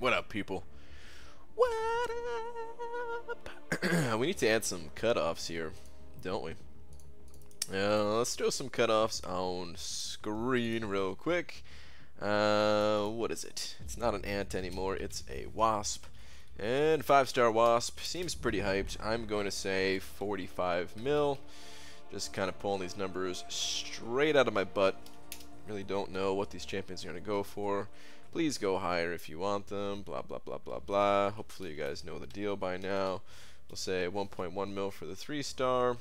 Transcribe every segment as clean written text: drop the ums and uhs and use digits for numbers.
What up, people? What up? We need to add some cutoffs here, don't we? Let's throw some cutoffs on screen real quick. What is it? It's not an ant anymore, it's a wasp. And 5-star wasp seems pretty hyped. I'm going to say 45 mil. Just kind of pulling these numbers straight out of my butt. Really don't know what these champions are going to go for. Please go higher if you want them. Blah, blah, blah, blah, blah. Hopefully you guys know the deal by now. We'll say 1.1 mil for the 3-star.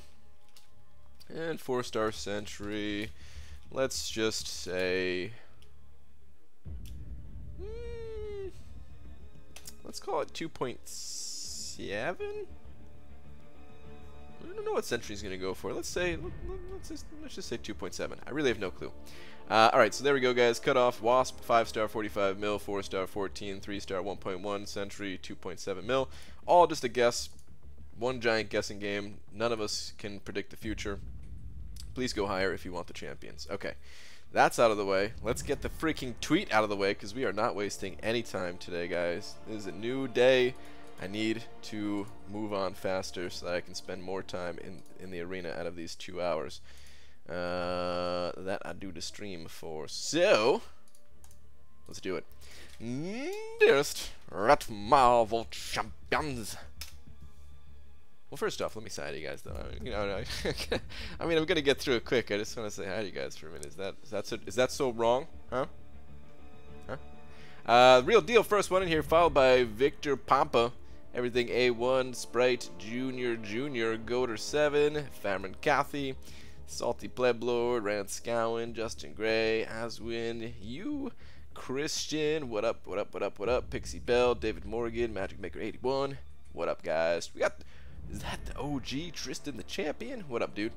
And 4-star sentry. Let's just say... let's call it 2.7? I don't know what Sentry's going to go for. Let's just say 2.7. I really have no clue. Alright, so there we go, guys. Cutoff, Wasp, 5-star, 45 mil, 4-star, 14, 3-star, 1.1, Sentry, 2.7 mil. All just a guess. One giant guessing game. None of us can predict the future. Please go higher if you want the champions. Okay, that's out of the way. Let's get the freaking tweet out of the way, because we are not wasting any time today, guys. This is a new day. I need to move on faster so that I can spend more time in the arena out of these 2 hours that I do the stream for. So, let's do it. Dearest Rat Marvel champions. Well, first off, let me say hi to you guys, though. I mean, I'm gonna get through it quick. I just want to say hi to you guys for a minute. Is that so wrong? Huh? Real deal, first one in here, followed by Victor Pampa. Everything A1, Sprite, Junior, Goater 7, Farman Cathy, Salty Pleblord, Rand Scowen, Justin Gray, Aswin, you, Christian, what up, Pixie Bell, David Morgan, Magic Maker 81, what up, guys? We got, is that the OG Tristan the Champion? What up, dude?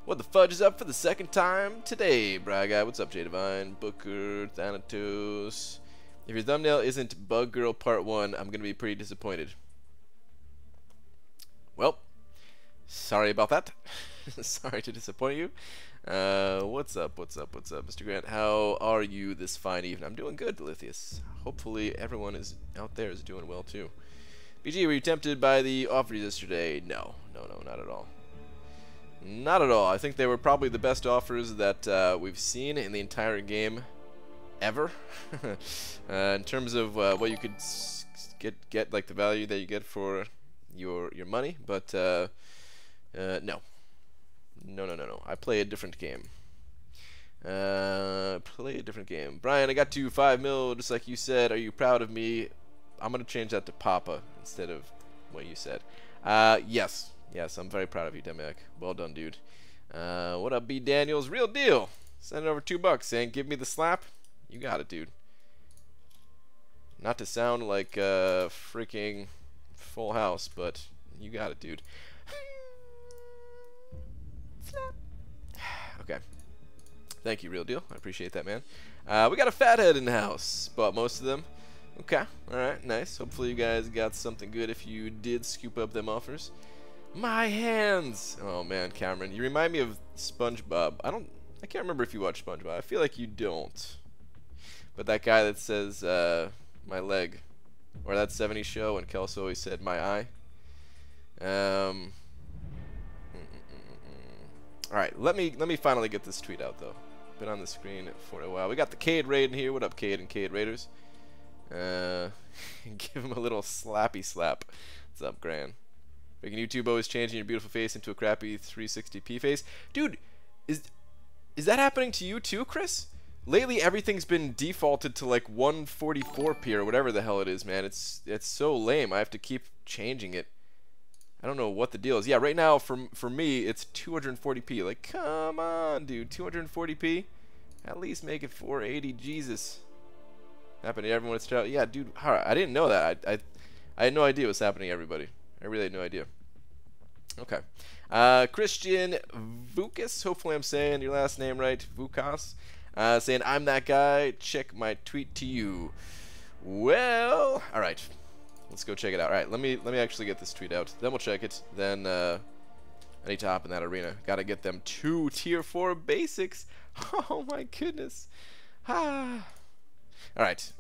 What the fudge is up for the second time today, Braga? What's up, J Divine, Booker, Thanatos? If your thumbnail isn't Bug Girl Part 1, I'm going to be pretty disappointed. Well, sorry about that. Sorry to disappoint you. What's up, Mr. Grant? How are you this fine evening? I'm doing good, Lithius. Hopefully everyone is out there is doing well, too. BG, were you tempted by the offers yesterday? No, not at all. Not at all. I think they were probably the best offers that we've seen in the entire game ever. In terms of what you could get like the value that you get for your money, but no, I play a different game. Brian, I got to 5 mil just like you said. Are you proud of me? I'm gonna change that to Papa instead of what you said. Yes, I'm very proud of you, Demiak. Well done, dude. What up, B Daniels? Real deal. Send it over $2 saying give me the slap. You got it, dude. Not to sound like a freaking Full House, but you got it, dude. Okay. Thank you, Real Deal. I appreciate that, man. We got a fathead in the house. Bought most of them. Okay. Alright, nice. Hopefully you guys got something good if you did scoop up them offers. My hands! Oh, man, Cameron. You remind me of SpongeBob. I can't remember if you watch SpongeBob. I feel like you don't. But that guy that says, my leg, or that 70s show, and Kelso always said, my eye. Alright, let me finally get this tweet out, though. Been on the screen for a while. We got the Cade Raid in here. What up, Cade and Cade Raiders? Give him a little slappy slap. What's up, Gran? Making YouTube always changing your beautiful face into a crappy 360p face. Dude, is that happening to you too, Chris? Lately, everything's been defaulted to like 144p or whatever the hell it is, man. It's so lame. I have to keep changing it. I don't know what the deal is. Yeah, right now for me, it's 240p. Like, come on, dude, 240p. At least make it 480. Jesus. Happening to everyone. It's yeah, dude. I didn't know that. I had no idea what's happening to everybody. I really had no idea. Okay. Christian Vukas. Hopefully, I'm saying your last name right. Vukas. Saying I'm that guy. Check my tweet to you. Well, all right. Let's go check it out. All right, let me actually get this tweet out. Then we'll check it. Then I need to hop in that arena. Gotta get them 2 tier 4 basics. Oh my goodness. All right.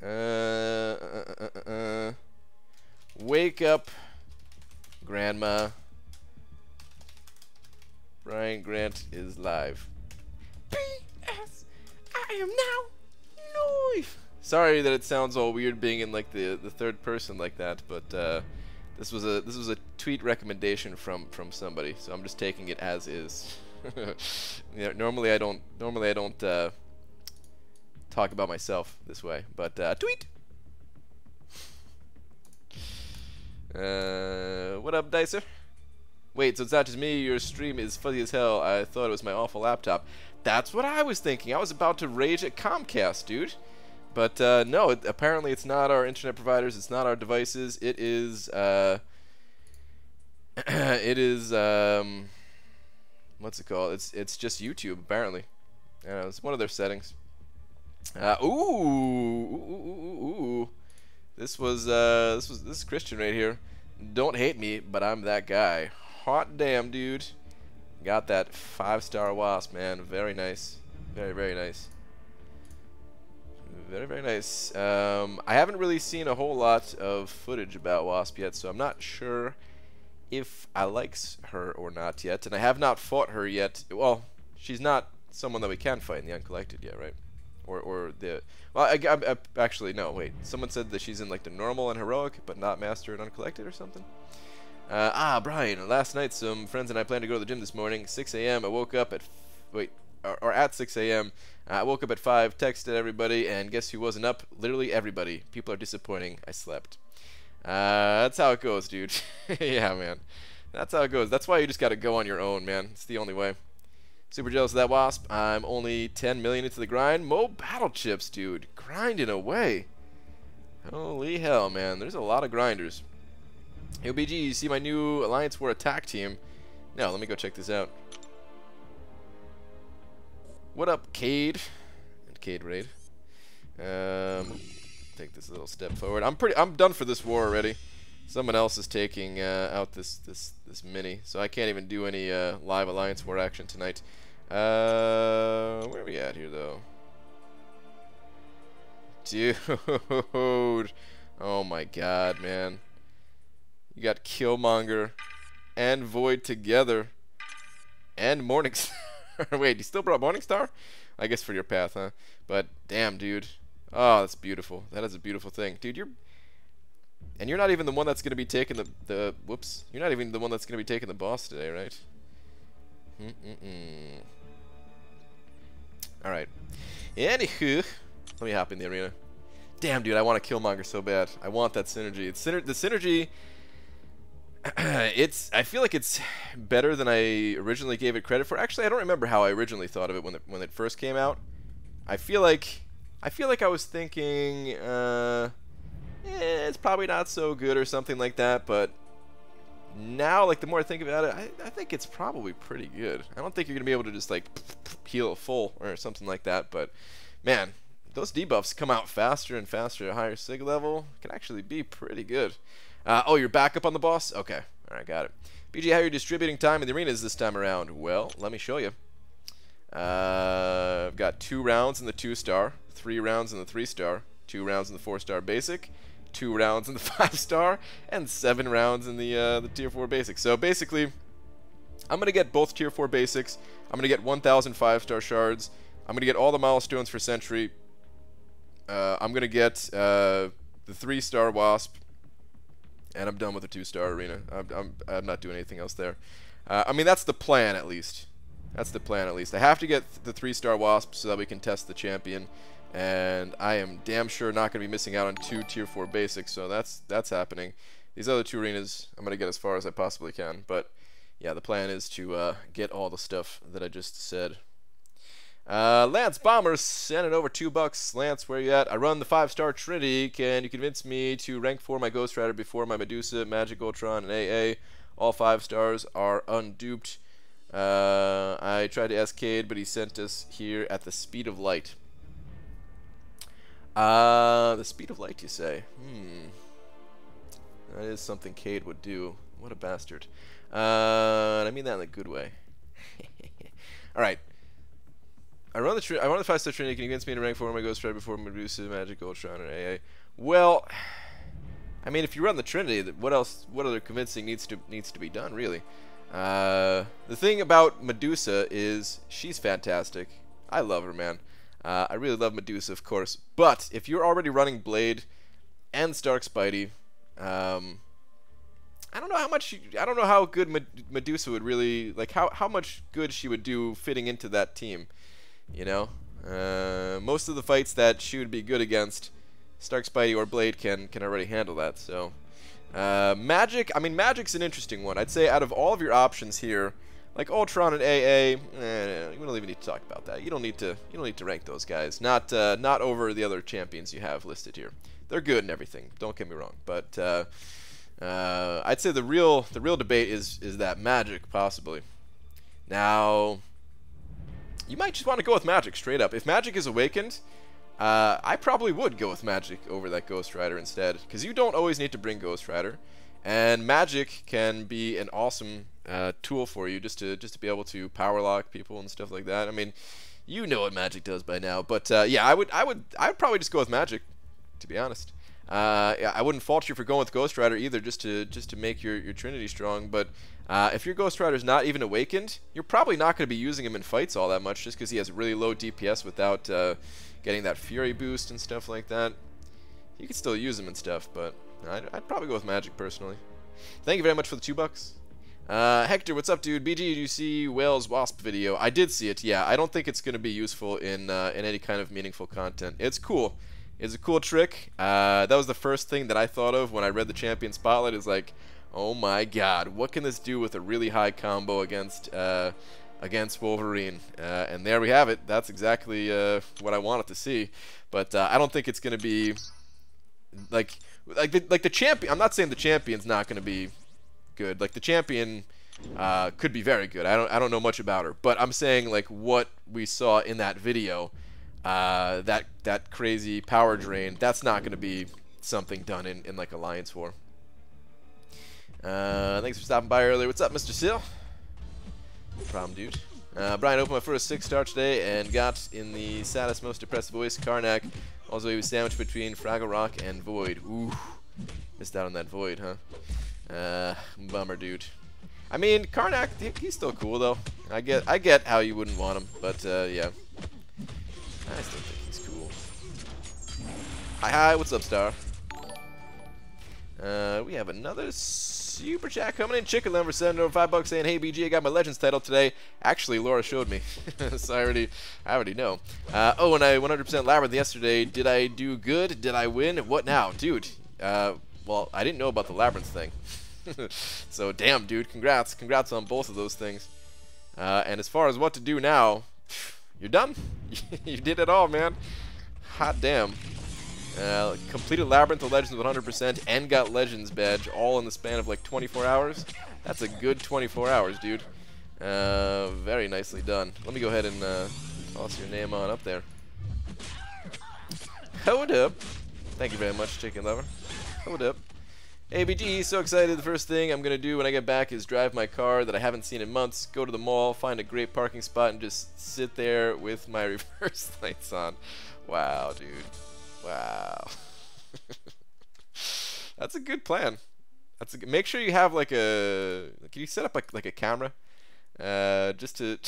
Wake up, Grandma. Brian Grant is live. P.S. I am now live. Sorry that it sounds all weird being in like the third person like that, but this was a tweet recommendation from somebody, so I'm just taking it as is. Yeah, normally I don't talk about myself this way, but tweet. What up, Dicer? Wait, so it's not just me, your stream is fuzzy as hell. I thought it was my awful laptop. That's what I was thinking. I was about to rage at Comcast, dude. But no, apparently it's not our internet providers, it's not our devices. It is what's it called? It's just YouTube apparently. It's one of their settings. Ooh. This is Christian right here. Don't hate me, but I'm that guy. Hot damn, dude. Got that 5-star Wasp, man. Very nice. Very nice. Very nice. I haven't really seen a whole lot of footage about Wasp yet, so I'm not sure if I likes her or not yet. And I have not fought her yet. Well, she's not someone that we can fight in the Uncollected yet, right? Or the... Well, I actually, no, wait. Someone said that she's in, like, the normal and heroic, but not master and Uncollected or something? Brian, last night some friends and I planned to go to the gym this morning. 6 a.m. I woke up at... Wait, or at 6 a.m. I woke up at 5, texted everybody, and guess who wasn't up? Literally everybody. People are disappointing. I slept. That's how it goes, dude. Yeah, man. That's how it goes. That's why you just gotta go on your own, man. It's the only way. Super jealous of that Wasp. I'm only 10 million into the grind. Mo battle chips, dude. Grinding away. Holy hell, man. There's a lot of grinders. Hey, BG, you see my new Alliance War attack team? No, let me go check this out. What up, Cade? And Cade Raid. Take this a little step forward. I'm done for this war already. Someone else is taking out this mini, so I can't even do any live Alliance War action tonight. Where are we at here, though? Dude. Oh my god, man. You got Killmonger and Void together. And Morningstar. Wait, you still brought Morningstar? I guess for your path, huh? But damn, dude. Oh, that's beautiful. That is a beautiful thing. Dude, you're not even the one that's going to be taking the whoops. You're not even the one that's going to be taking the boss today, right? Alright. Anywho, let me hop in the arena. Damn, dude, I want to Killmonger so bad. I want that synergy. The synergy... I feel like it's better than I originally gave it credit for. Actually, I don't remember how I originally thought of it when it first came out. I feel like I was thinking it's probably not so good or something like that, but now, like, the more I think about it, I think it's probably pretty good. I don't think you're gonna be able to just like heal full or something like that, but man, those debuffs come out faster and faster at a higher sig level. Can actually be pretty good. Oh, you're back up on the boss? Okay. Alright, got it. BG, how are you distributing time in the arenas this time around? Well, let me show you. I've got 2 rounds in the 2-star, 3 rounds in the 3-star, 2 rounds in the 4-star basic, 2 rounds in the 5-star, and 7 rounds in the tier 4 basic. So basically, I'm going to get both tier 4 basics. I'm going to get 1,000 5-star shards. I'm going to get all the milestones for Sentry. I'm going to get the 3-star Wasp. And I'm done with the 2-star arena. I'm not doing anything else there. I mean, that's the plan, at least. That's the plan, at least. I have to get the 3-star Wasp so that we can test the champion. And I am damn sure not going to be missing out on 2 tier 4 basics, so that's happening. These other 2 arenas, I'm going to get as far as I possibly can. But, yeah, the plan is to get all the stuff that I just said. Lance Bomber sending over $2. Lance, where you at? I run the 5-star Trinity. Can you convince me to rank 4 my Ghost Rider before my Medusa, Magic Ultron, and AA? All 5 stars are unduped. I tried to ask Cade, but he sent us here at the speed of light. The speed of light, you say? That is something Cade would do. What a bastard. And I mean that in a good way. Alright. I run the 5-star Trinity. Can you convince me to rank 4 my Ghost Rider before Medusa, Magic, Ultron, or AA? Well, I mean, if you run the Trinity, what else? What other convincing needs to be done, really? The thing about Medusa is she's fantastic. I love her, man. I really love Medusa, of course. But if you're already running Blade and Stark Spidey, I don't know how much. I don't know how good Medusa would really like. How much good she would do fitting into that team. You know, most of the fights that she would be good against, Stark Spidey or Blade can already handle that. So, Magic. I mean, Magic's an interesting one. I'd say out of all of your options here, like Ultron and AA, we don't even need to talk about that. You don't need to rank those guys. Not over the other champions you have listed here. They're good and everything. Don't get me wrong, but I'd say the real debate is that Magic possibly. Now, you might just want to go with Magic straight up. If Magic is awakened, I probably would go with Magic over that Ghost Rider instead, because you don't always need to bring Ghost Rider, and Magic can be an awesome tool for you just to be able to power lock people and stuff like that. I mean, you know what Magic does by now, but yeah, I would probably just go with Magic, to be honest. Yeah, I wouldn't fault you for going with Ghost Rider either, just to make your Trinity strong. But if your Ghost Rider's not even awakened, you're probably not going to be using him in fights all that much, just because he has really low DPS without getting that Fury boost and stuff like that. You can still use him and stuff, but I'd probably go with Magic personally. Thank you very much for the $2. Hector, what's up, dude? BG, did you see Whale's Wasp video? I did see it. Yeah, I don't think it's going to be useful in any kind of meaningful content. It's cool. It's a cool trick. That was the first thing that I thought of when I read the Champion Spotlight. Is like, oh my God, what can this do with a really high combo against Wolverine? And there we have it. That's exactly what I wanted to see. But I don't think it's going to be like the champion. I'm not saying the champion's not going to be good. Like the champion could be very good. I don't know much about her, but I'm saying like what we saw in that video. That crazy power drain, that's not going to be something done in like Alliance War. Thanks for stopping by earlier. What's up, Mr. Sill? No problem, dude. Brian opened my first 6-star today and got in the saddest, most depressed voice, Karnak. Also, he was sandwiched between Fraggle Rock and Void. Ooh, missed out on that Void, huh? Bummer, dude. I mean, Karnak, he's still cool though. I get how you wouldn't want him, but yeah. I still think he's cool. Hi, what's up, Star? We have another super chat coming in. Chicken Lumber sending over $5 saying, "Hey BG, I got my Legends title today." Actually, Laura showed me, so I already know. Oh, and I 100% Labyrinth yesterday. Did I do good? Did I win? What now, dude? Well, I didn't know about the Labyrinth thing. So damn, dude, congrats on both of those things. And as far as what to do now. You're done. You did it all, man. Hot damn. Completed Labyrinth of Legends with 100% and got Legends badge all in the span of like 24 hours. That's a good 24 hours, dude. Very nicely done. Let me go ahead and toss your name on up there. Hold up. Thank you very much, Chicken Lover. Hold up. ABG, so excited. The first thing I'm going to do when I get back is drive my car that I haven't seen in months, go to the mall, find a great parking spot, and just sit there with my reverse lights on. Wow, dude. Wow. That's a good plan. Make sure you have like a... Can you set up like a camera? Just to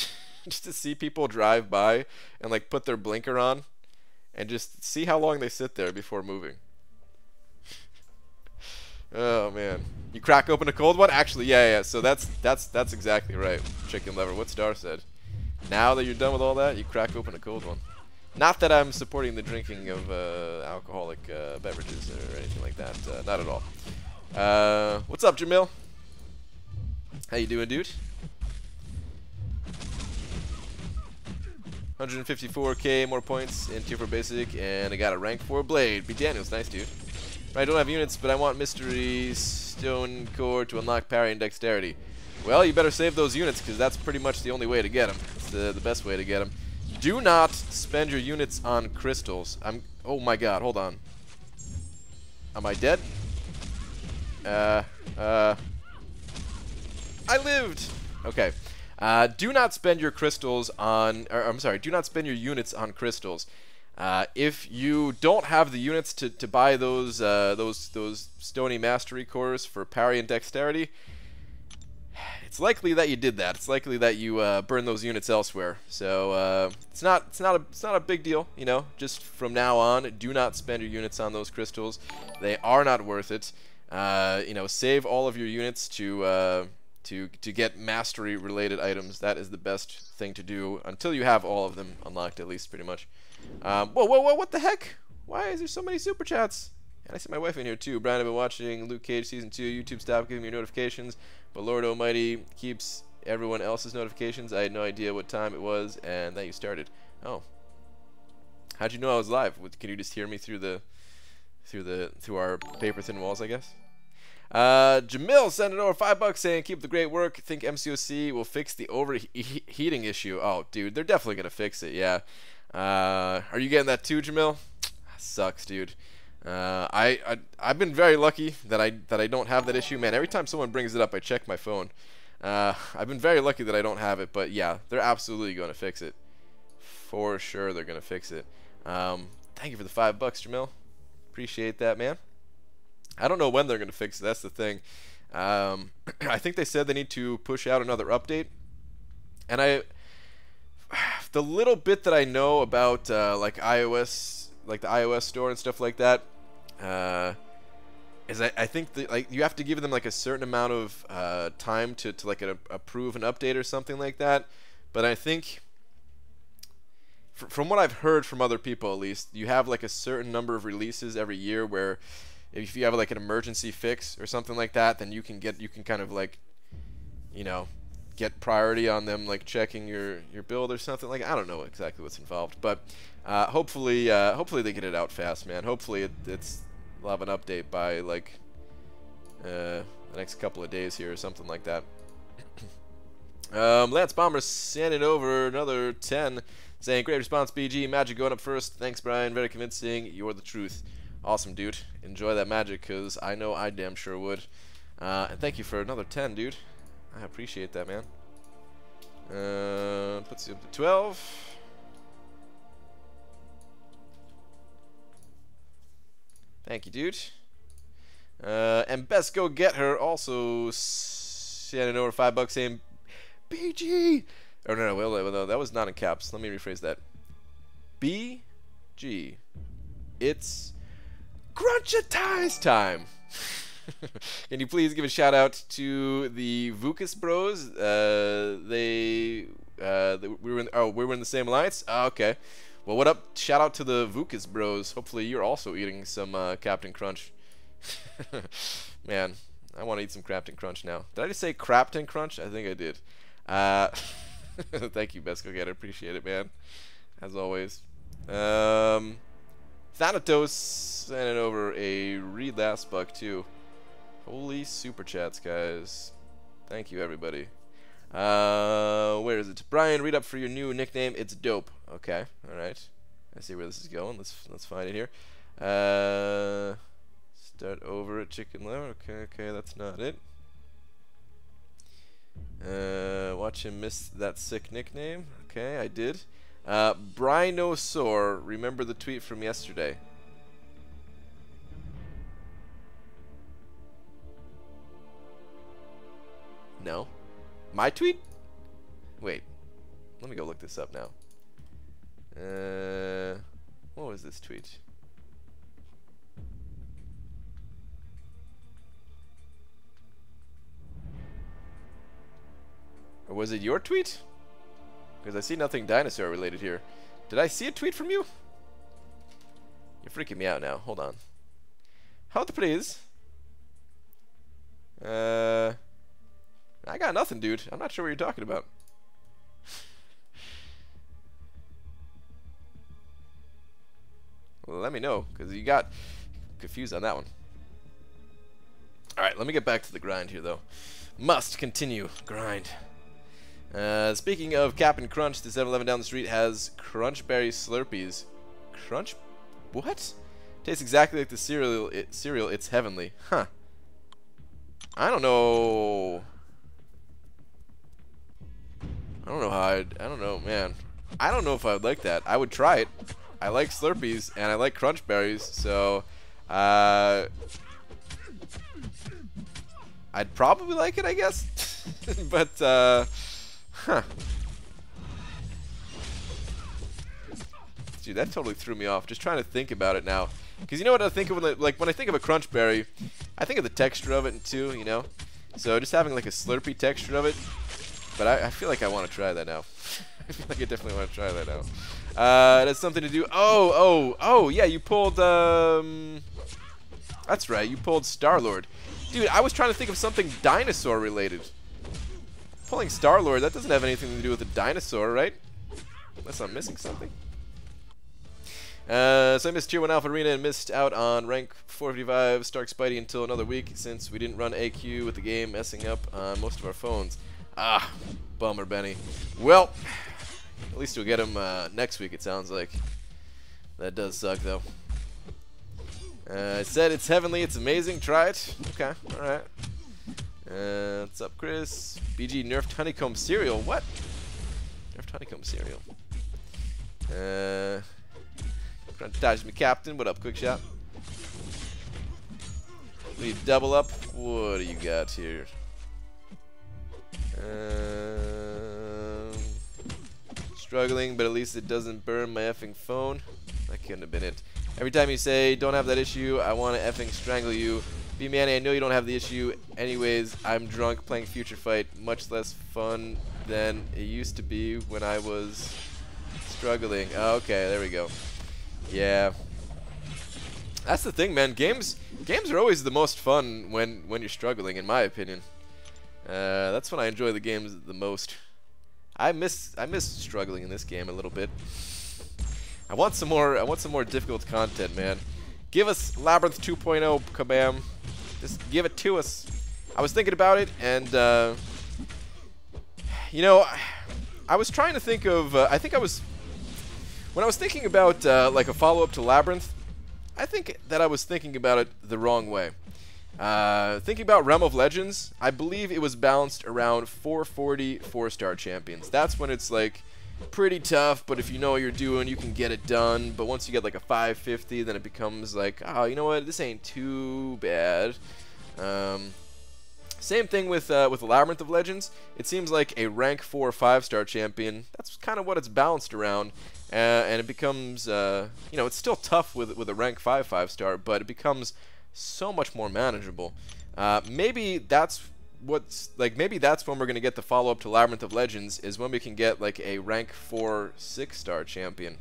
see people drive by and like put their blinker on and just see how long they sit there before moving. Oh man, you crack open a cold one? Actually, yeah. So that's exactly right, Chicken Lover. What Star said. Now that you're done with all that, you crack open a cold one. Not that I'm supporting the drinking of alcoholic beverages or anything like that. Not at all. What's up, Jamil? How you doing, dude? 154k more points in Tier 4 Basic, and I got a rank 4 Blade. B. Daniels, nice, dude. I don't have units, but I want Mystery Stone Core to unlock parry and dexterity. Well, you better save those units, because that's pretty much the only way to get them. It's the best way to get them. Do not spend your units on crystals. Oh my God, hold on. Am I dead? I lived. Okay. Do not spend your crystals on, or I'm sorry, do not spend your units on crystals. If you don't have the units to buy those stony mastery cores for parry and dexterity, it's likely that you did that. It's likely that you burn those units elsewhere. So it's not a big deal, you know. Just from now on, do not spend your units on those crystals. They are not worth it. You know, save all of your units to get mastery related items. That is the best thing to do until you have all of them unlocked, at least, pretty much. Whoa, what the heck? Why is there so many super chats? And I see my wife in here too. Brian, I've been watching Luke Cage Season 2. YouTube stopped giving me your notifications, but Lord Almighty keeps everyone else's notifications. I had no idea what time it was and that you started. Oh. How'd you know I was live? Can you just hear me through our paper thin walls, I guess? Jamil sending over $5 saying, keep the great work. Think MCOC will fix the overheating issue. Oh, dude, they're definitely gonna fix it, yeah. Are you getting that too, Jamil? Sucks, dude. I've been very lucky that I don't have that issue, man. Every time someone brings it up, I check my phone. I've been very lucky that I don't have it, but yeah, they're absolutely gonna fix it. For sure, they're gonna fix it. Thank you for the $5, Jamil. Appreciate that, man. I don't know when they're gonna fix it. That's the thing. I think they said they need to push out another update, and the little bit that I know about like iOS, like the iOS store and stuff like that, is I think that, like, you have to give them like a certain amount of time to like approve an update or something like that. But I think from what I've heard from other people, at least, you have like a certain number of releases every year where if you have like an emergency fix or something like that, then you can kind of like, you know, get priority on them, like checking your build or something. Like, I don't know exactly what's involved, but hopefully they get it out fast, man. Hopefully we'll have an update by like the next couple of days here or something like that. Lance Bomber sending over another 10, saying, great response, BG. Magic going up first. Thanks, Brian. Very convincing. You're the truth. Awesome, dude. Enjoy that magic, because I know I damn sure would. And thank you for another 10, dude. I appreciate that, man. Puts you up to 12. Thank you, dude. And Best Go Get Her also sending over $5 saying, BG! Oh, no, that was not in caps. Let me rephrase that. BG. It's Crunchatize time! Can you please give a shout out to the Vukas Bros? We were in the same alliance. Oh, okay. Well, what up? Shout out to the Vukas Bros. Hopefully you're also eating some Captain Crunch. Man, I want to eat some Captain Crunch now. Did I just say Crapton Crunch? I think I did. Thank you, Best Go Getter. Appreciate it, man. As always. Thanatos sending over a read last buck too. Holy super chats, guys. Thank you, everybody. Where is it? Brian, read up for your new nickname. It's dope. Okay, alright. I see where this is going. Let's find it here. Start over at Chicken Liver. Okay, that's not it. Watch him miss that sick nickname. Okay, I did. Brinosaur, remember the tweet from yesterday? No. My tweet? Wait. Let me go look this up now. What was this tweet? Or was it your tweet? Because I see nothing dinosaur related here. Did I see a tweet from you? You're freaking me out now. Hold on. Hold please. I got nothing, dude. I'm not sure what you're talking about. Well, let me know, because you got confused on that one. Alright, let me get back to the grind here, though. Must continue. Grind. Speaking of Cap'n Crunch, the 7-Eleven down the street has Crunchberry Slurpees. Crunch? What? Tastes exactly like the cereal. It's heavenly. Huh. I don't know. I don't know how I don't know, man. I don't know if I would like that. I would try it. I like Slurpees and I like Crunch Berries, so I'd probably like it, I guess. But huh. Dude, that totally threw me off. Just trying to think about it now. Because you know what I think of when I think of a Crunch Berry, I think of the texture of it too, you know? So just having like a Slurpee texture of it. But I feel like I want to try that now. I feel like I definitely want to try that now. It has something to do. Oh, yeah, you pulled, that's right, you pulled Star-Lord. Dude, I was trying to think of something dinosaur related. Pulling Star-Lord, that doesn't have anything to do with a dinosaur, right? Unless I'm missing something. So I missed Tier 1 Alpha Arena and missed out on rank 455 Stark Spidey until another week since we didn't run AQ with the game messing up on most of our phones. Ah, bummer, Benny. Well, at least we'll get him next week, it sounds like. That does suck, though. I said it's heavenly, it's amazing. Try it. Okay, alright. What's up, Chris? BG nerfed honeycomb cereal. What? Nerfed honeycomb cereal. Touch me, Captain. What up, quick shot? Need double up. What do you got here? Struggling, but at least it doesn't burn my effing phone. That couldn't have been it. Every time you say don't have that issue, I want to effing strangle you. B Manny, I know you don't have the issue. Anyways, I'm drunk playing Future Fight. Much less fun than it used to be when I was struggling. Oh, okay, there we go. Yeah, that's the thing, man. Games are always the most fun when you're struggling, in my opinion. That's when I enjoy the games the most. I miss struggling in this game a little bit. I want some more difficult content, man. Give us Labyrinth 2.0, kabam. Just give it to us. I was thinking about it, and you know, I was trying to think of. When I was thinking about like a follow-up to Labyrinth, I think that I was thinking about it the wrong way. Thinking about Realm of Legends, I believe it was balanced around 440 4-star champions. That's when it's like pretty tough, but if you know what you're doing, you can get it done. But once you get like a 550, then it becomes like, oh, you know what, this ain't too bad. Same thing with Labyrinth of Legends. It seems like a rank 4 5-star champion. That's kind of what it's balanced around. And it becomes, you know, it's still tough with a rank 5 5-star, but it becomes so much more manageable. Maybe that's maybe that's when we're gonna get the follow-up to Labyrinth of Legends, is when we can get like a rank 4 6-star champion.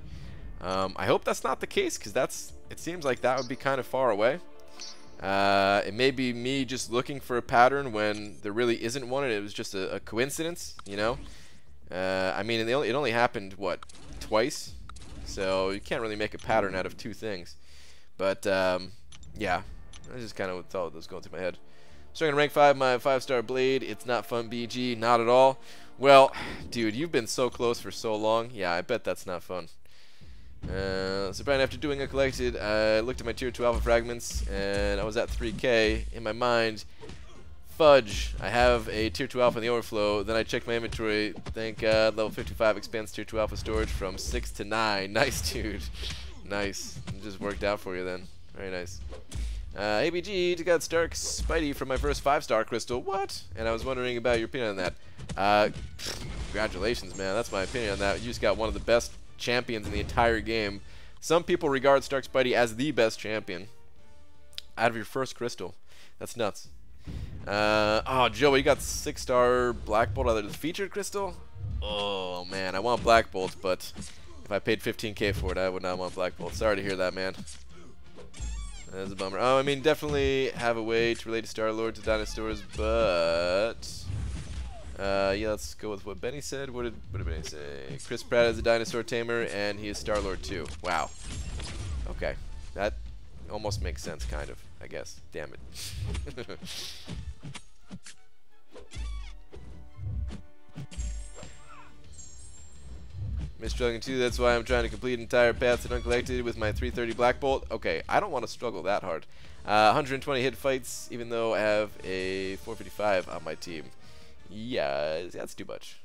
I hope that's not the case, because it seems like that would be kind of far away. It may be me just looking for a pattern when there really isn't one, and it was just a coincidence, you know. I mean, it only happened, what, twice? So you can't really make a pattern out of two things. But, yeah, that's just kind of what thought was going through my head. Starting rank 5, my 5-star blade. It's not fun, BG. Not at all. Well, dude, you've been so close for so long. Yeah, I bet that's not fun. So Brian, after doing a collected, I looked at my tier 2 alpha fragments, and I was at 3k. In my mind, fudge, I have a tier 2 alpha in the overflow. Then I checked my inventory. Thank God, level 55 expands tier 2 alpha storage from 6 to 9. Nice, dude. Nice. It just worked out for you then. Very nice. ABG just got Stark Spidey from my first 5-star crystal. What? And I was wondering about your opinion on that. Congratulations, man. That's my opinion on that. You just got one of the best champions in the entire game. Some people regard Stark Spidey as the best champion out of your first crystal. That's nuts. Oh, Joey, you got 6-star Black Bolt out of the featured crystal? Oh, man, I want Black Bolt, but if I paid 15k for it, I would not want Black Bolt. Sorry to hear that, man. That's a bummer. Oh, I mean, definitely have a way to relate to Star-Lord to dinosaurs, but yeah, let's go with what Benny said. What did Benny say? Chris Pratt is a dinosaur tamer, and he is Star-Lord too. Wow. Okay, that almost makes sense, kind of, I guess. Damn it. Miss struggling too, that's why I'm trying to complete entire paths and uncollected with my 330 Black Bolt. Okay, I don't want to struggle that hard. 120 hit fights, even though I have a 455 on my team. Yeah, that's too much.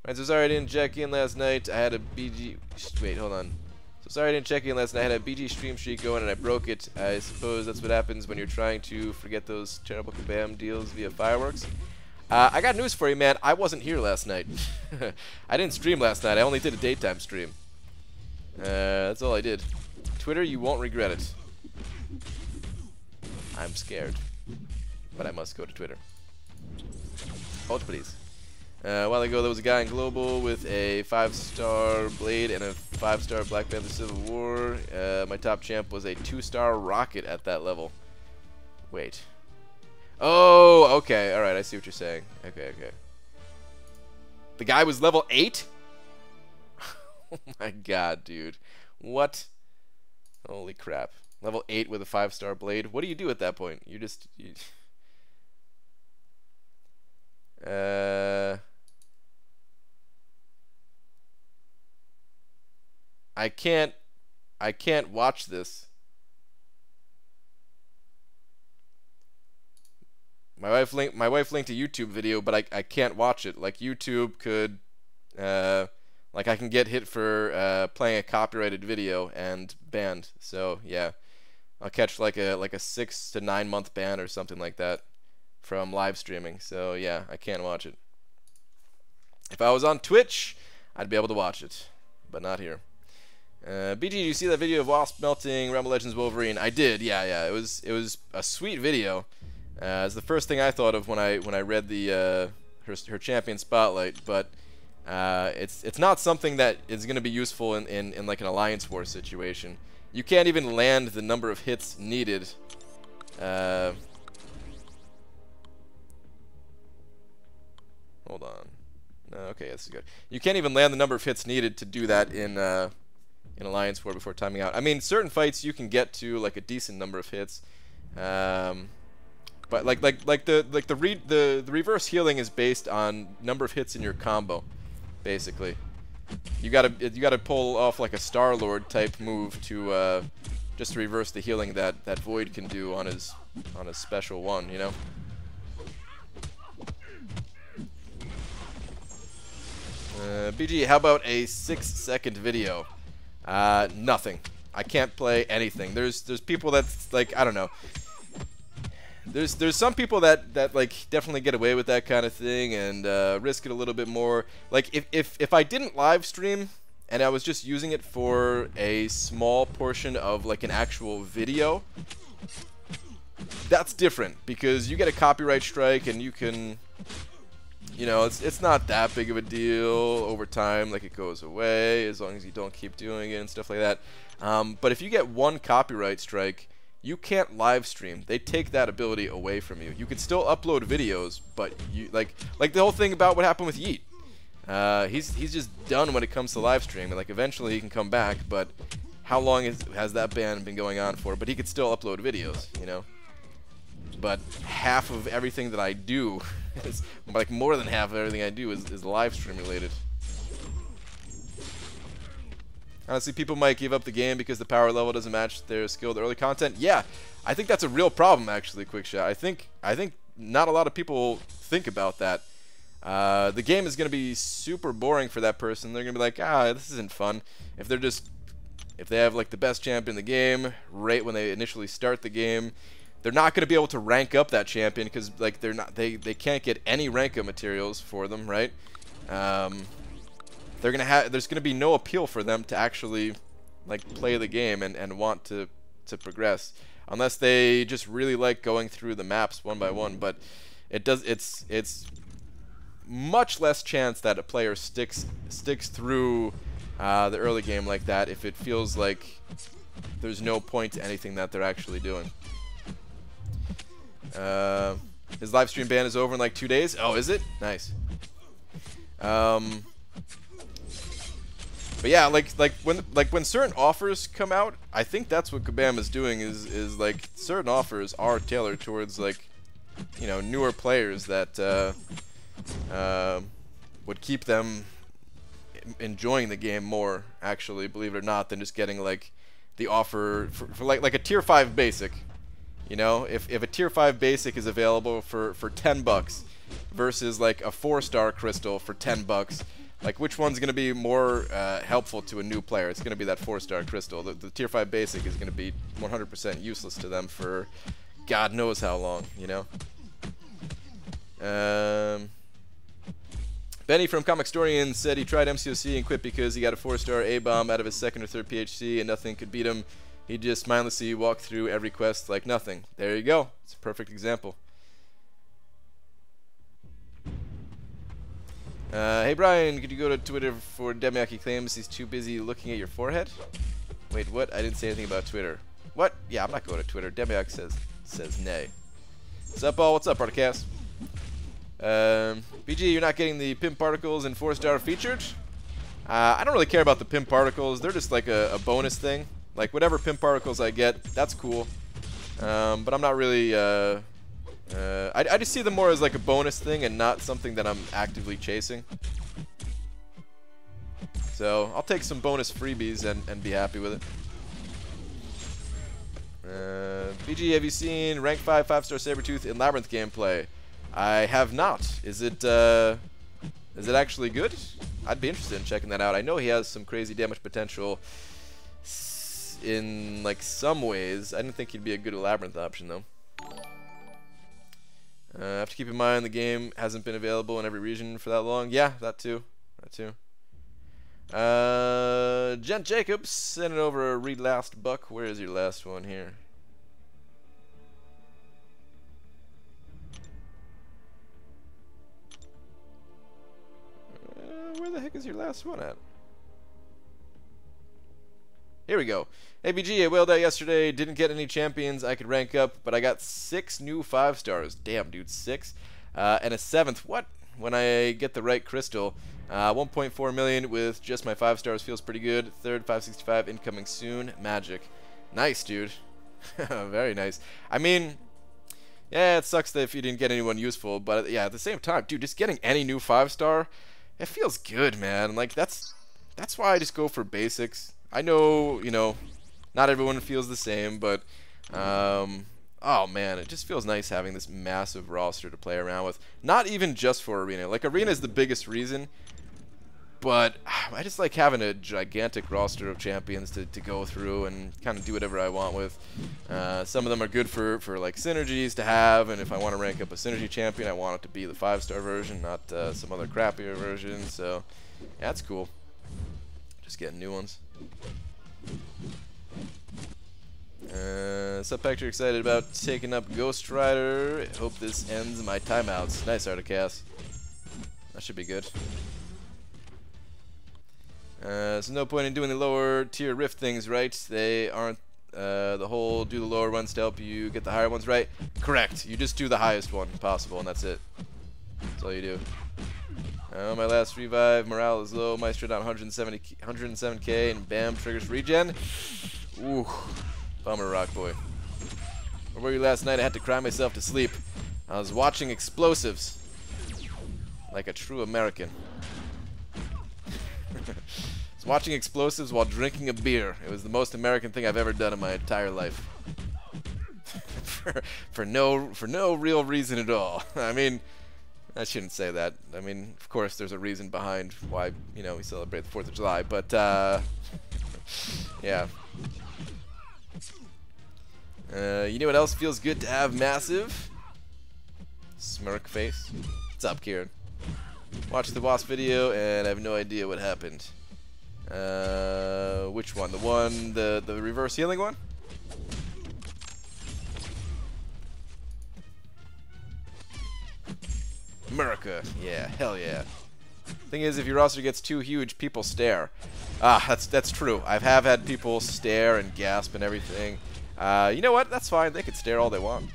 Right, so sorry I didn't check in last night. I had a BG. Wait, hold on. So sorry I didn't check in last night. I had a BG stream streak going and I broke it. I suppose that's what happens when you're trying to forget those terrible kabam deals via fireworks. I got news for you, man. I wasn't here last night. I didn't stream last night. I only did a daytime stream. That's all I did. Twitter, you won't regret it. I'm scared. But I must go to Twitter. Hold please. A while ago, there was a guy in Global with a 5-star Blade and a 5-star Black Panther Civil War. My top champ was a 2-star Rocket at that level. Wait. Oh, okay. Alright, I see what you're saying. Okay. The guy was level 8? Oh my god, dude. What? Holy crap. Level 8 with a 5-star Blade. What do you do at that point? You just... I can't watch this. My wife linked a YouTube video, but I can't watch it. Like YouTube could like I can get hit for playing a copyrighted video and banned. So yeah, I'll catch like a 6 to 9 month ban or something like that from live streaming. So yeah, I can't watch it. If I was on Twitch, I'd be able to watch it, but not here. BG, did you see that video of Wasp melting Rumble Legends Wolverine? I did. Yeah. It was a sweet video. It's the first thing I thought of when I read the her champion spotlight, but it's not something that is going to be useful in like an Alliance War situation. You can't even land the number of hits needed. Hold on. No, okay, this is good. You can't even land the number of hits needed to do that in Alliance War before timing out. I mean, certain fights you can get to like a decent number of hits. But the reverse healing is based on number of hits in your combo, basically. You gotta pull off like a Star-Lord type move to just to reverse the healing that Void can do on his special one, you know. BG, how about a 6-second video? Nothing. I can't play anything. There's people that's like, I don't know. There's some people that like definitely get away with that kind of thing and risk it a little bit more. Like if I didn't live stream and I was just using it for a small portion of like an actual video, that's different because you get a copyright strike and you can, you know, it's not that big of a deal over time. Like it goes away as long as you don't keep doing it and stuff like that. But if you get one copyright strike, you can't live stream. They take that ability away from you. You can still upload videos, but you like the whole thing about what happened with Yeet. He's just done when it comes to live streaming. Like eventually he can come back, but how long has that ban been going on for? But he could still upload videos, you know. But half of everything that I do, is, like more than half of everything I do is live stream related. Honestly, people might give up the game because the power level doesn't match their skill to early content. Yeah, I think that's a real problem, actually, Quickshot. I think not a lot of people think about that. The game is going to be super boring for that person. They're going to be like, this isn't fun. If they have like the best champion in the game right when they initially start the game, they're not going to be able to rank up that champion because like they can't get any rank up materials for them, right? There's gonna be no appeal for them to actually like play the game and want to progress unless they just really like going through the maps one by one. But it's much less chance that a player sticks through the early game like that if it feels like there's no point to anything that they're actually doing. His live stream ban is over in like 2 days. Oh, is it? Nice. But yeah, like when certain offers come out, I think that's what Kabam is doing is like certain offers are tailored towards like, you know, newer players that would keep them enjoying the game more, actually, believe it or not, than just getting like the offer for like a tier 5 basic. You know, if a tier 5 basic is available for $10 versus like a 4-star crystal for $10, Like, which one's going to be more helpful to a new player? It's going to be that 4-star crystal. The tier 5 basic is going to be 100% useless to them for God knows how long, you know? Benny from Comic Storian said he tried MCOC and quit because he got a 4-star A-bomb out of his 2nd or 3rd PhD and nothing could beat him. He just mindlessly walked through every quest like nothing. There you go. It's a perfect example. Hey Brian, could you go to Twitter for Demiak? He claims he's too busy looking at your forehead. Wait, what? I didn't say anything about Twitter. What? Yeah, I'm not going to Twitter. Demiak says nay. What's up, all? What's up, Articast? BG, you're not getting the pimp particles and 4-star featured? I don't really care about the pimp particles. They're just like a bonus thing. Like whatever pimp particles I get, that's cool. But I'm not really. I just see them more as like a bonus thing and not something that I'm actively chasing. So I'll take some bonus freebies and be happy with it. BG, have you seen rank 5 5-star Sabretooth in Labyrinth gameplay? I have not. Is it actually good? I'd be interested in checking that out. I know he has some crazy damage potential in like some ways. I didn't think he'd be a good Labyrinth option though. I have to keep in mind the game hasn't been available in every region for that long. Yeah, that too. That too. Gent Jacobs sending over a read last buck. Where is your last one here? Where the heck is your last one at? Here we go. ABG, I whaled out yesterday, didn't get any champions I could rank up, but I got 6 new 5-stars. Damn, dude, 6. And a 7th. What? When I get the right crystal. 1.4 million with just my 5-stars feels pretty good. 3rd, 565 incoming soon. Magic. Nice, dude. Very nice. I mean, yeah, it sucks that if you didn't get anyone useful, but yeah, at the same time, dude, just getting any new 5-star, it feels good, man. Like, that's why I just go for basics. I know, you know, not everyone feels the same, but, oh man, it just feels nice having this massive roster to play around with. Not even just for Arena. Like, Arena is the biggest reason, but I just like having a gigantic roster of champions to go through and kind of do whatever I want with. Some of them are good for like synergies to have, and if I want to rank up a synergy champion, I want it to be the 5-star version, not some other crappier version, so yeah, that's cool. Just getting new ones. Sup, Hector, excited about taking up Ghost Rider. Hope this ends my timeouts. Nice, Articast. That should be good. So no point in doing the lower tier rift things, right? They aren't the whole do the lower ones to help you get the higher ones right. Correct. You just do the highest one possible, and that's it. That's all you do. My last revive, morale is low, Maestro down 107k, and bam, triggers regen. Ooh, bummer, Rock Boy. Where were you last night? I had to cry myself to sleep. I was watching Explosives, like a true American. I was watching Explosives while drinking a beer. It was the most American thing I've ever done in my entire life. for no real reason at all. I mean, I shouldn't say that. I mean, of course, there's a reason behind why, you know, we celebrate the 4th of July, but, yeah. You know what else feels good to have massive? Smirk face. What's up, Kieran? Watched the Wasp video, and I have no idea what happened. Which one? The reverse healing one? America, yeah, hell yeah. Thing is, if your roster gets too huge, people stare. Ah, that's true. I have had people stare and gasp and everything. You know what? That's fine. They can stare all they want.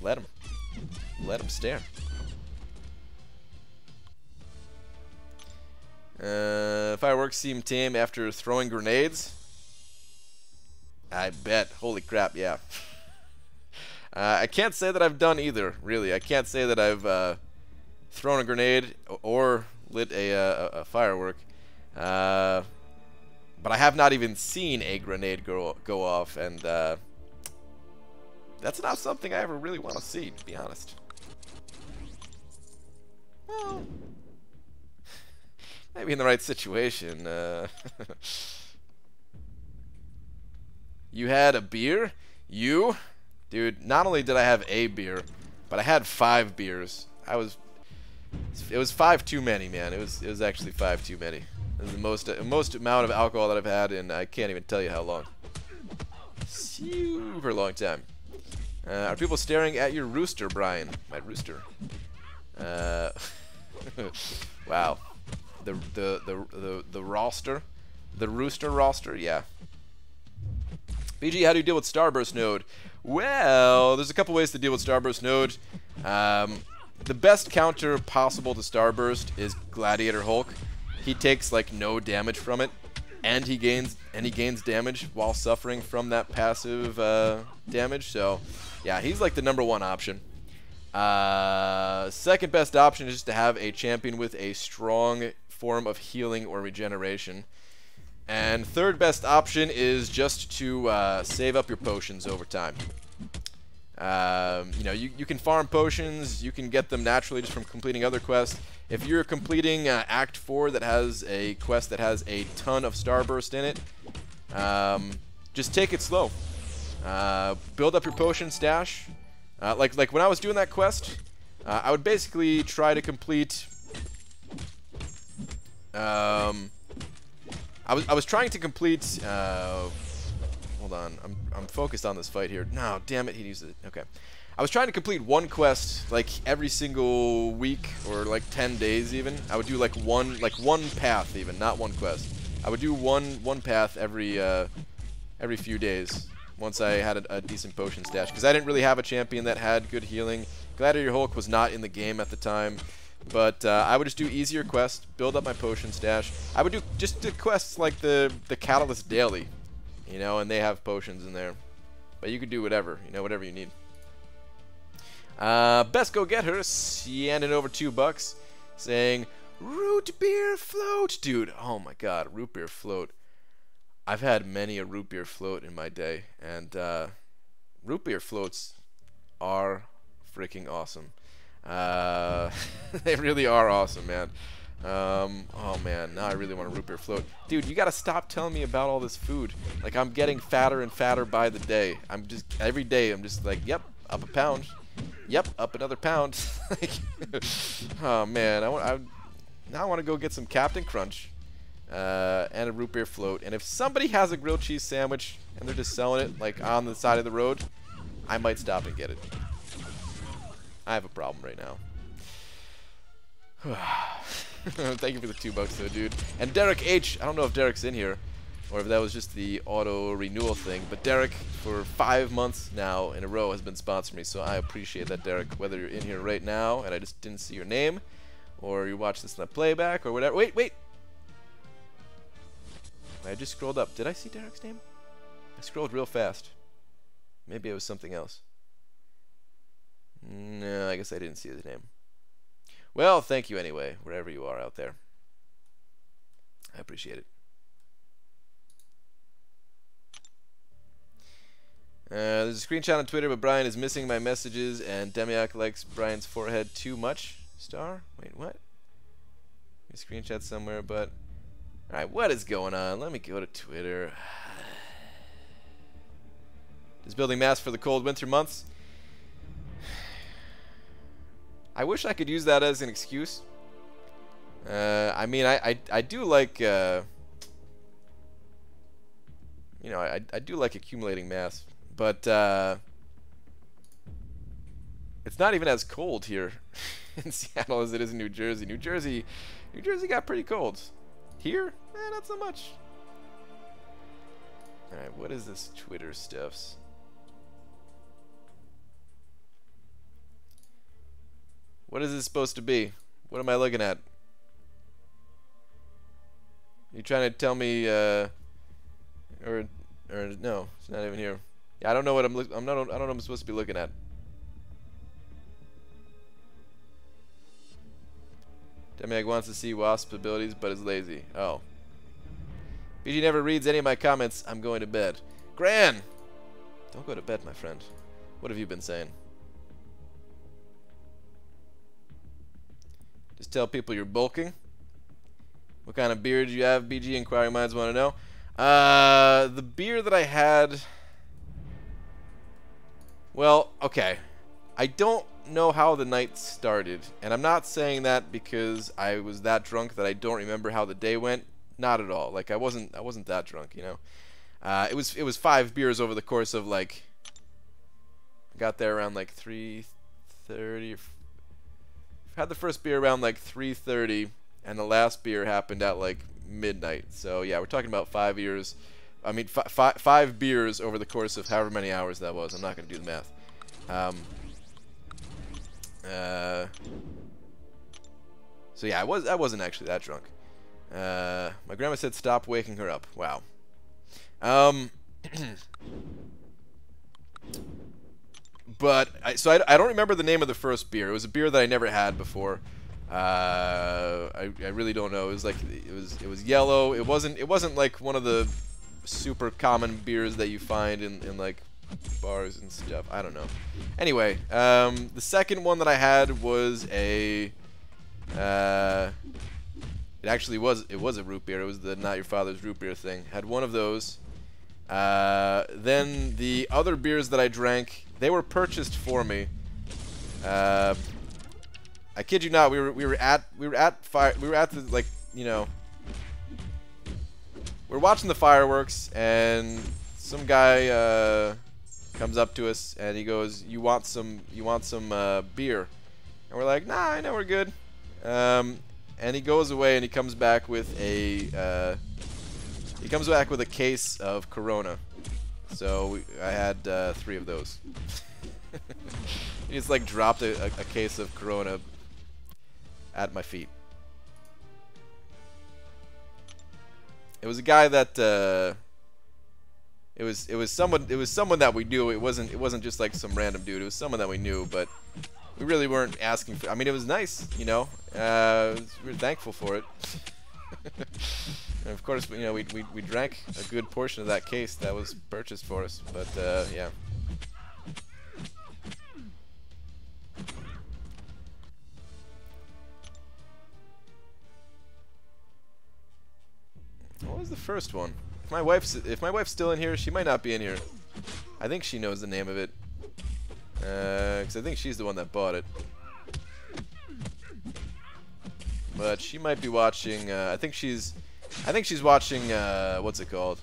Let them stare. Fireworks seem tame after throwing grenades. I bet. Holy crap, yeah. I can't say that I've done either, really. I can't say that I've thrown a grenade or lit a firework. But I have not even seen a grenade go off, and that's not something I ever really want to see, to be honest. Well, maybe in the right situation. You had a beer? You? Dude, not only did I have a beer, but I had 5 beers. It was 5 too many, man. It was actually 5 too many. It was the most amount of alcohol that I've had in I can't even tell you how long. Super long time. Are people staring at your rooster, Brian? My rooster. Wow. The roster, the rooster roster, yeah. BG, how do you deal with Starburst Node? Well, there's a couple ways to deal with Starburst Node. The best counter possible to Starburst is Gladiator Hulk. He takes like no damage from it, and he gains damage while suffering from that passive damage. So, yeah, he's like the #1 option. Second best option is just to have a champion with a strong form of healing or regeneration. And third best option is just to save up your potions over time. You know, you can farm potions, you can get them naturally just from completing other quests. If you're completing Act 4 that has a quest that has a ton of Starburst in it, just take it slow. Build up your potion stash. Like when I was doing that quest, I would basically try to complete... I was trying to complete... hold on, I'm focused on this fight here. No, damn it, he used it. Okay. I was trying to complete one quest like every single week or like 10 days even. I would do like one path even, not one quest. I would do one path every few days once I had a decent potion stash, because I didn't really have a champion that had good healing. Gladiator Hulk was not in the game at the time. But I would just do easier quests, build up my potion stash. I would do just the quests like the Catalyst Daily, you know, and they have potions in there. But you could do whatever, you know, whatever you need. Best go get her, sending over $2, saying root beer float, dude. Oh my God, root beer float. I've had many a root beer float in my day, and root beer floats are freaking awesome. They really are awesome, man. Oh man, now I really want a root beer float. Dude, you gotta stop telling me about all this food. Like, I'm getting fatter and fatter by the day. Every day I'm just like, yep, up a pound. Yep, up another pound. Like, oh man, now I want to go get some Captain Crunch, and a root beer float. And if somebody has a grilled cheese sandwich and they're just selling it like on the side of the road, I might stop and get it. I have a problem right now. Thank you for the $2 though, dude. And Derek H, I don't know if Derek's in here or if that was just the auto renewal thing, but Derek for 5 months now in a row has been sponsoring me, so I appreciate that, Derek. Whether you're in here right now and I just didn't see your name, or you watch this in the playback or whatever. Wait. I just scrolled up. Did I see Derek's name? I scrolled real fast. Maybe it was something else. No, I guess I didn't see his name. Well, thank you anyway, wherever you are out there. I appreciate it. There's a screenshot on Twitter, but Brian is missing my messages, and Demiak likes Brian's forehead too much. Star? Wait, what? A screenshot somewhere, but... Alright, what is going on? Let me go to Twitter. Is building masks for the cold winter months? I wish I could use that as an excuse. I mean, I do like, you know, I do like accumulating mass, but it's not even as cold here in Seattle as it is in New Jersey. New Jersey got pretty cold. Here, not so much. All right, what is this Twitter stuffs? What is this supposed to be? What am I looking at? You trying to tell me, or no, it's not even here. Yeah, I don't know what I don't know what I'm supposed to be looking at. Demiag wants to see Wasp abilities, but is lazy. Oh. BG never reads any of my comments. I'm going to bed. Gran! Don't go to bed, my friend. What have you been saying? Just tell people you're bulking. What kind of beer did you have, BG? Inquiring minds want to know. The beer that I had... Well, okay. I don't know how the night started, and I'm not saying that because I was that drunk that I don't remember how the day went. Not at all. Like I wasn't that drunk, you know. It was 5 beers over the course of like. Got there around like 3:30. Had the first beer around like 3:30, and the last beer happened at like midnight. So yeah, we're talking about 5 years. I mean, 5 beers over the course of however many hours that was. I'm not gonna do the math. So yeah, I wasn't actually that drunk. My grandma said stop waking her up. Wow. But I don't remember the name of the first beer. It was a beer that I never had before. I really don't know. It was like it was yellow. It wasn't like one of the super common beers that you find in like bars and stuff. I don't know. Anyway, the second one that I had was a it was a root beer. It was the Not Your Father's root beer thing. Had one of those. Then the other beers that I drank, they were purchased for me. I kid you not, we were at the, like, you know, we're watching the fireworks, and some guy comes up to us and he goes, "You want some beer?" And we're like, "Nah, I know we're good." And he goes away and he comes back with a case of Corona. So I had 3 of those. He just like dropped a case of Corona at my feet. It was a guy that it was someone that we knew. It wasn't just like some random dude. It was someone that we knew, but we really weren't asking for. I mean, it was nice, you know. We were thankful for it. And of course, you know, we drank a good portion of that case that was purchased for us. But yeah. What was the first one? If my wife's still in here, she might not be in here. I think she knows the name of it. Because I think she's the one that bought it. But she might be watching, I think she's watching, what's it called?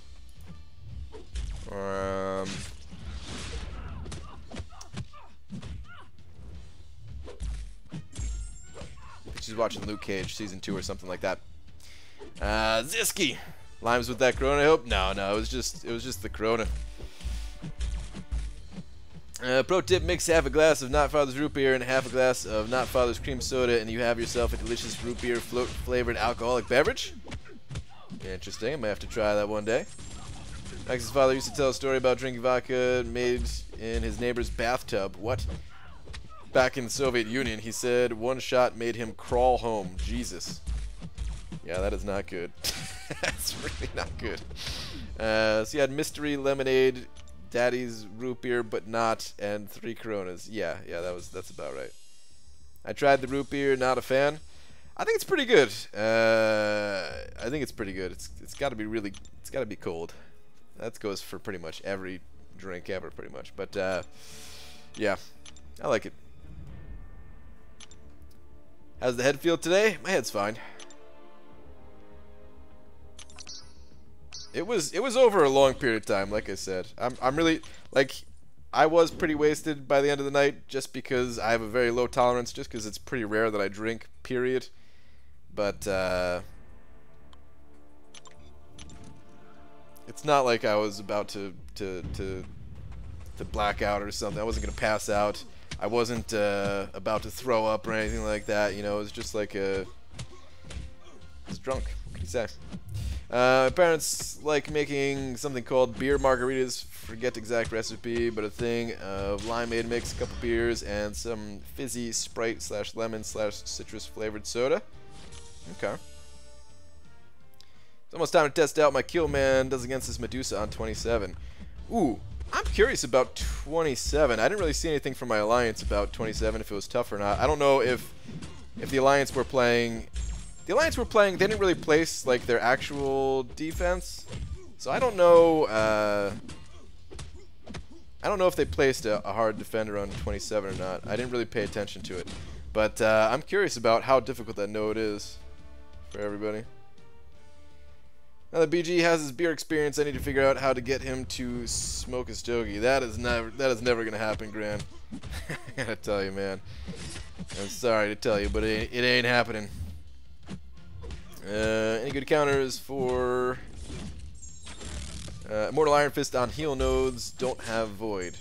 She's watching Luke Cage Season 2 or something like that. Ziski! Limes with that Corona, I hope? No, it was just the Corona. Pro tip, mix half a glass of Not Father's root beer and half a glass of Not Father's cream soda, and you have yourself a delicious root beer float flavored alcoholic beverage. Interesting, I might have to try that one day. Max's father used to tell a story about drinking vodka made in his neighbor's bathtub. What? Back in the Soviet Union, he said one shot made him crawl home. Jesus. Yeah, that is not good. That's really not good. So you had mystery lemonade, Daddy's root beer, but not, and 3 Coronas. Yeah, that's about right. I tried the root beer, not a fan. I think it's pretty good. I think it's pretty good. It's got to be really, it's got to be cold. That goes for pretty much every drink ever, pretty much. But yeah, I like it. How's the head feel today? My head's fine. It was over a long period of time, like I said. I'm really, like, I was pretty wasted by the end of the night just because I have a very low tolerance, just because it's pretty rare that I drink, period. But it's not like I was about to black out or something. I wasn't gonna pass out. I wasn't about to throw up or anything like that. You know, it was just like I was drunk. What can you say? My parents like making something called beer margaritas. Forget the exact recipe, but a thing of limeade mix, a couple beers, and some fizzy Sprite / lemon / citrus flavored soda. Okay. It's almost time to test out my kill man does against this Medusa on 27. Ooh, I'm curious about 27. I didn't really see anything from my alliance about 27, if it was tough or not. I don't know if the alliance were playing the Alliance we're playing, they didn't really place like their actual defense, so I don't know. I don't know if they placed a hard defender on 27 or not. I didn't really pay attention to it, but I'm curious about how difficult that node is for everybody. Now that BG has his beer experience, I need to figure out how to get him to smoke a stogie. That is never gonna happen, Gran. I gotta tell you, man. I'm sorry to tell you, but it ain't happening. Any good counters for Immortal Iron Fist on heal nodes? Don't have Void.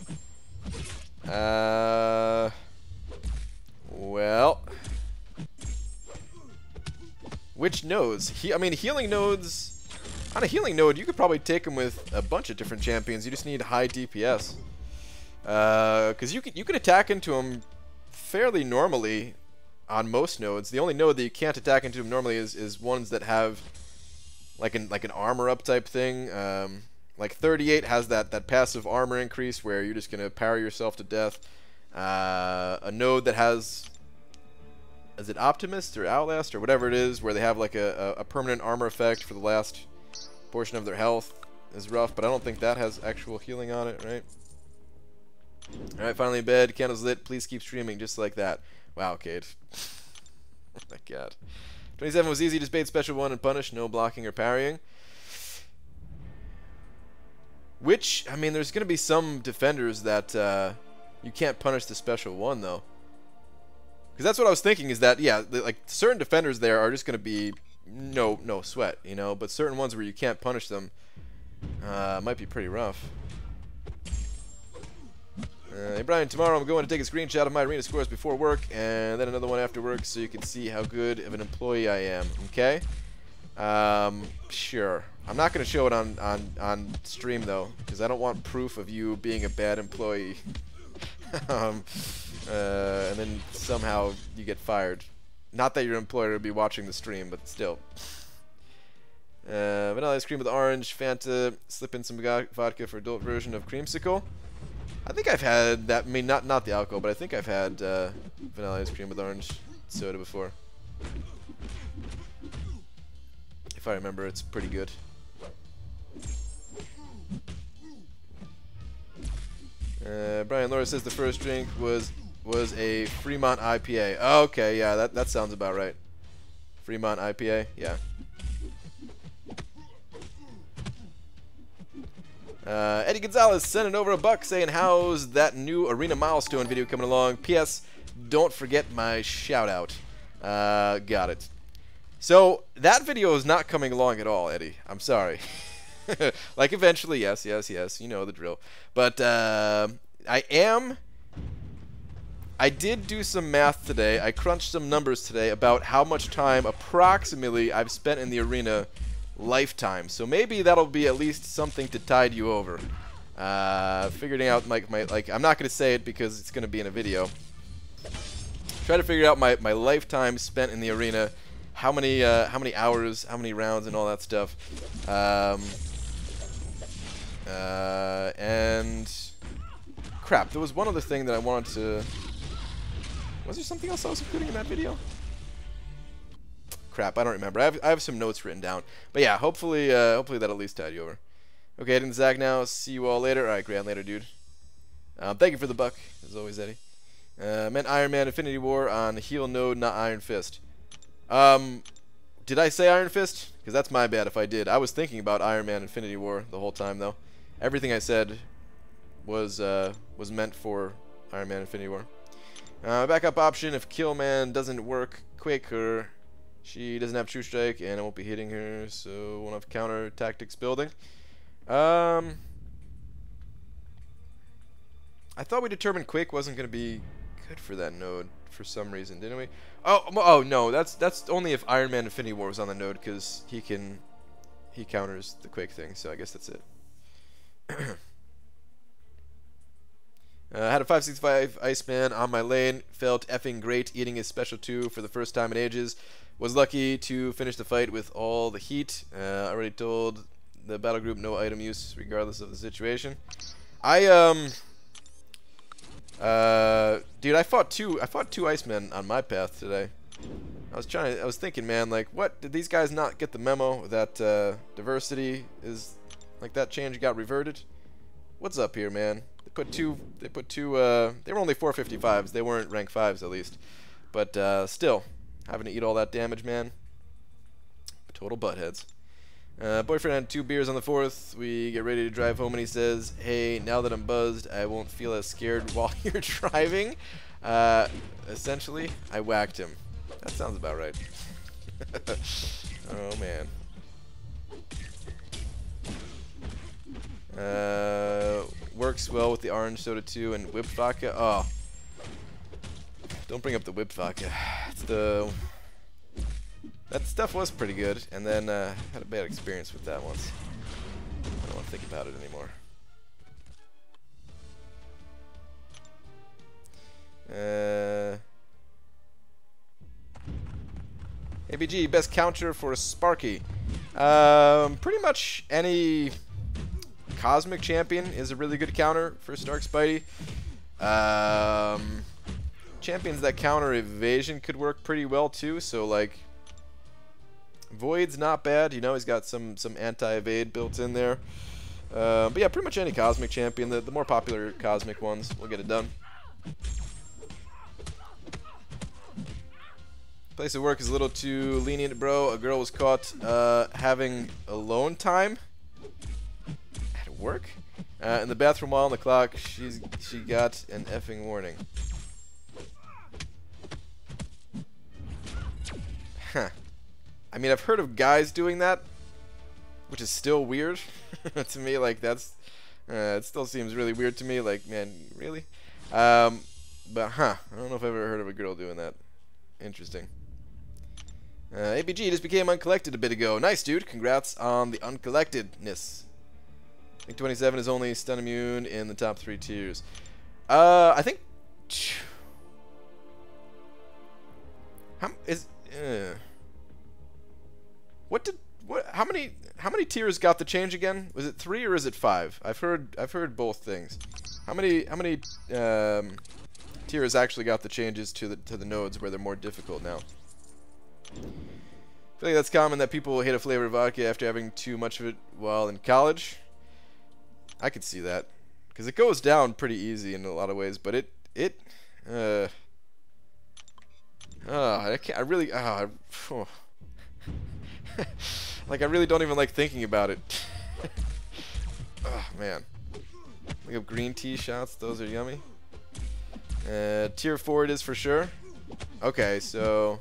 Well, which nodes? I mean, healing nodes. On a healing node, you could probably take them with a bunch of different champions. You just need high DPS. Because you can attack into them fairly normally on most nodes. The only node that you can't attack into them normally is ones that have like an armor up type thing. Like 38 has that passive armor increase where you're just gonna power yourself to death. A node that has, is it Optimist or Outlast or whatever it is, where they have like a permanent armor effect for the last portion of their health, is rough, but I don't think that has actual healing on it, right? Alright, finally in bed, candles lit, please keep streaming just like that. Wow, Cade. Oh my god. 27 was easy, just bait special 1 and punish, no blocking or parrying. Which, I mean, there's going to be some defenders that you can't punish the special 1, though. Because that's what I was thinking, is that, yeah, like, certain defenders there are just going to be no sweat, you know, but certain ones where you can't punish them might be pretty rough. Hey Brian, tomorrow I'm going to take a screenshot of my arena scores before work and then another one after work so you can see how good of an employee I am, okay? Sure. I'm not going to show it on stream though, because I don't want proof of you being a bad employee. And then somehow you get fired. Not that your employer would be watching the stream, but still. Vanilla ice cream with orange, Fanta, slip in some vodka for adult version of creamsicle. I think I've had that, I mean, not the alcohol, but I think I've had vanilla ice cream with orange soda before. If I remember, it's pretty good. Brian Laura says the first drink was a Fremont IPA. Oh, okay, yeah, that sounds about right. Fremont IPA, yeah. Eddie Gonzalez sending over $1 saying, how's that new Arena Milestone video coming along? P.S. Don't forget my shout out. Got it. So, that video is not coming along at all, Eddie. I'm sorry. Like, eventually, yes, you know the drill. But, I did do some math today. I crunched some numbers today about how much time approximately I've spent in the arena lifetime. So maybe that'll be at least something to tide you over. Figuring out my I'm not going to say it because it's going to be in a video. Try to figure out my lifetime spent in the arena, how many hours, how many rounds, and all that stuff. And crap, there was one other thing that I wanted to. Was there something else I was including in that video? Crap, I don't remember. I have some notes written down. But yeah, hopefully that'll at least tide you over. Okay, heading to Zag now. See you all later. Alright, Grand, later, dude. Thank you for the $1, as always, Eddie. Meant Iron Man Infinity War on heal node, not Iron Fist. Did I say Iron Fist? Because that's my bad if I did. I was thinking about Iron Man Infinity War the whole time, though. Everything I said was meant for Iron Man Infinity War. Backup option if Killman doesn't work quicker. She doesn't have True Strike, and I won't be hitting her, so won't have counter tactics building. I thought we determined Quick wasn't going to be good for that node for some reason, didn't we? Oh no, that's only if Iron Man Infinity War was on the node, because he counters the Quick thing, so I guess that's it. Had a 565 Iceman on my lane, felt effing great eating his special 2 for the first time in ages. Was lucky to finish the fight with all the heat. Already told the battle group no item use regardless of the situation. Dude, I fought two Icemen on my path today. I was thinking, man, like, what did these guys not get the memo that diversity is like that change got reverted? What's up here, man? They were only 455s. They weren't rank 5s at least. But still, having to eat all that damage, man. Total buttheads. Boyfriend had 2 beers on the 4th. We get ready to drive home, and he says, "Hey, now that I'm buzzed, I won't feel as scared while you're driving." Essentially, I whacked him. That sounds about right. Oh, man. Works well with the orange soda too, and whipped vodka. Oh, don't bring up the whipped vodka. That stuff was pretty good, and then had a bad experience with that once. I don't want to think about it anymore. ABG, best counter for Sparky. Pretty much any Cosmic Champion is a really good counter for Stark Spidey. Champions that counter evasion could work pretty well too, so like Void's not bad, you know, he's got some anti-evade built in there. But yeah, pretty much any Cosmic Champion, the more popular Cosmic ones will get it done. Place of work is a little too lenient, bro. A girl was caught having alone time at work. In the bathroom while on the clock, she got an effing warning. Huh. I mean, I've heard of guys doing that, which is still weird to me. Like that's it still seems really weird to me. Like, man, really? But I don't know if I've ever heard of a girl doing that. Interesting. ABG just became uncollected a bit ago. Nice, dude. Congrats on the uncollectedness. I think 27 is only stun immune in the top 3 tiers. I think. How many tiers got the change again? Was it 3 or is it 5? I've heard both things. How many tiers actually got the changes to the nodes where they're more difficult now? I feel like that's common that people hate a flavor of vodka after having too much of it while in college. I could see that, because it goes down pretty easy in a lot of ways, but like I really don't even like thinking about it. Oh man, look up green tea shots, those are yummy. Tier 4 it is for sure. Okay, so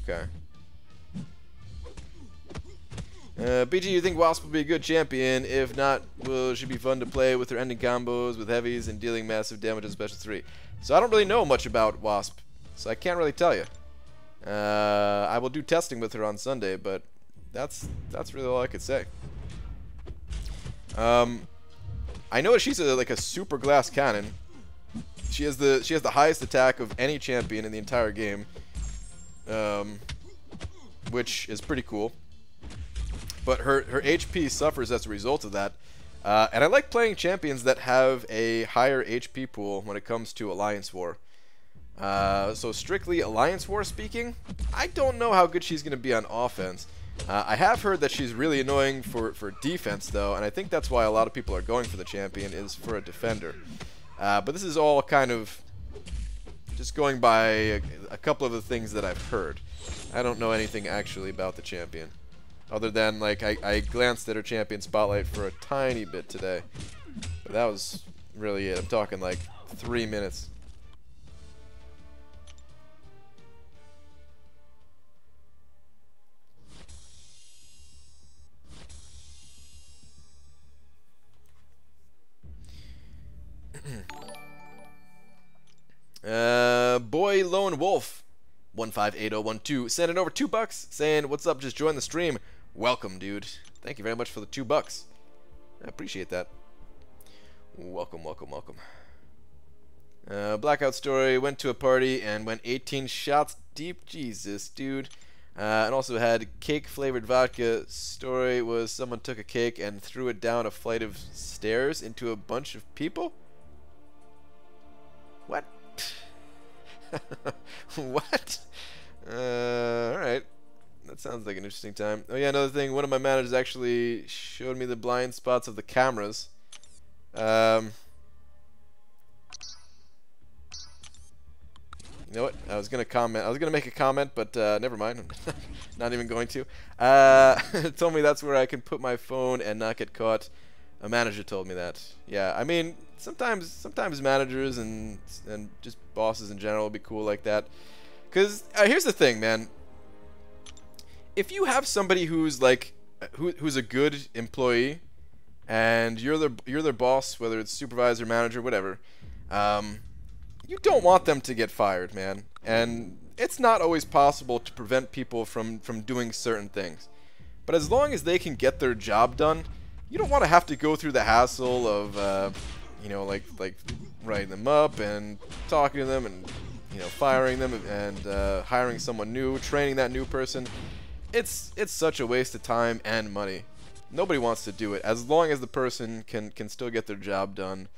okay. BG, you think Wasp will be a good champion? If not, will she be fun to play with her ending combos with heavies and dealing massive damage in Special 3? So I don't really know much about Wasp, so I can't really tell you. I will do testing with her on Sunday, but that's really all I could say. I know she's like a super glass cannon. She has the highest attack of any champion in the entire game, which is pretty cool. But her HP suffers as a result of that. And I like playing champions that have a higher HP pool when it comes to Alliance War. So strictly Alliance War speaking, I don't know how good she's going to be on offense. I have heard that she's really annoying for defense, though, and I think that's why a lot of people are going for the champion, is for a defender. But this is all kind of just going by a couple of the things that I've heard. I don't know anything actually about the champion, other than like I glanced at her champion spotlight for a tiny bit today, but that was really it. I'm talking like 3 minutes. Boy Lone Wolf 158012 sending over $2 saying, "What's up? Just joined the stream." Welcome, dude. Thank you very much for the $2. I appreciate that. Welcome, welcome, welcome. Blackout story, went to a party and went 18 shots deep. Jesus, dude. And also had cake flavored vodka. Story was someone took a cake and threw it down a flight of stairs into a bunch of people. What? What? Alright. That sounds like an interesting time. Oh yeah, another thing, one of my managers actually showed me the blind spots of the cameras. You know what? I was gonna comment. I was gonna make a comment, but never mind. I'm not even going to. It told me that's where I can put my phone and not get caught. A manager told me that. Yeah, I mean, sometimes managers and just bosses in general will be cool like that. Cause here's the thing, man. If you have somebody who's like who's a good employee, and you're their boss, whether it's supervisor, manager, whatever. You don't want them to get fired, man. And it's not always possible to prevent people from doing certain things. But as long as they can get their job done, you don't want to have to go through the hassle of, you know, like writing them up and talking to them and, you know, firing them and hiring someone new, training that new person. It's such a waste of time and money. Nobody wants to do it as long as the person can still get their job done.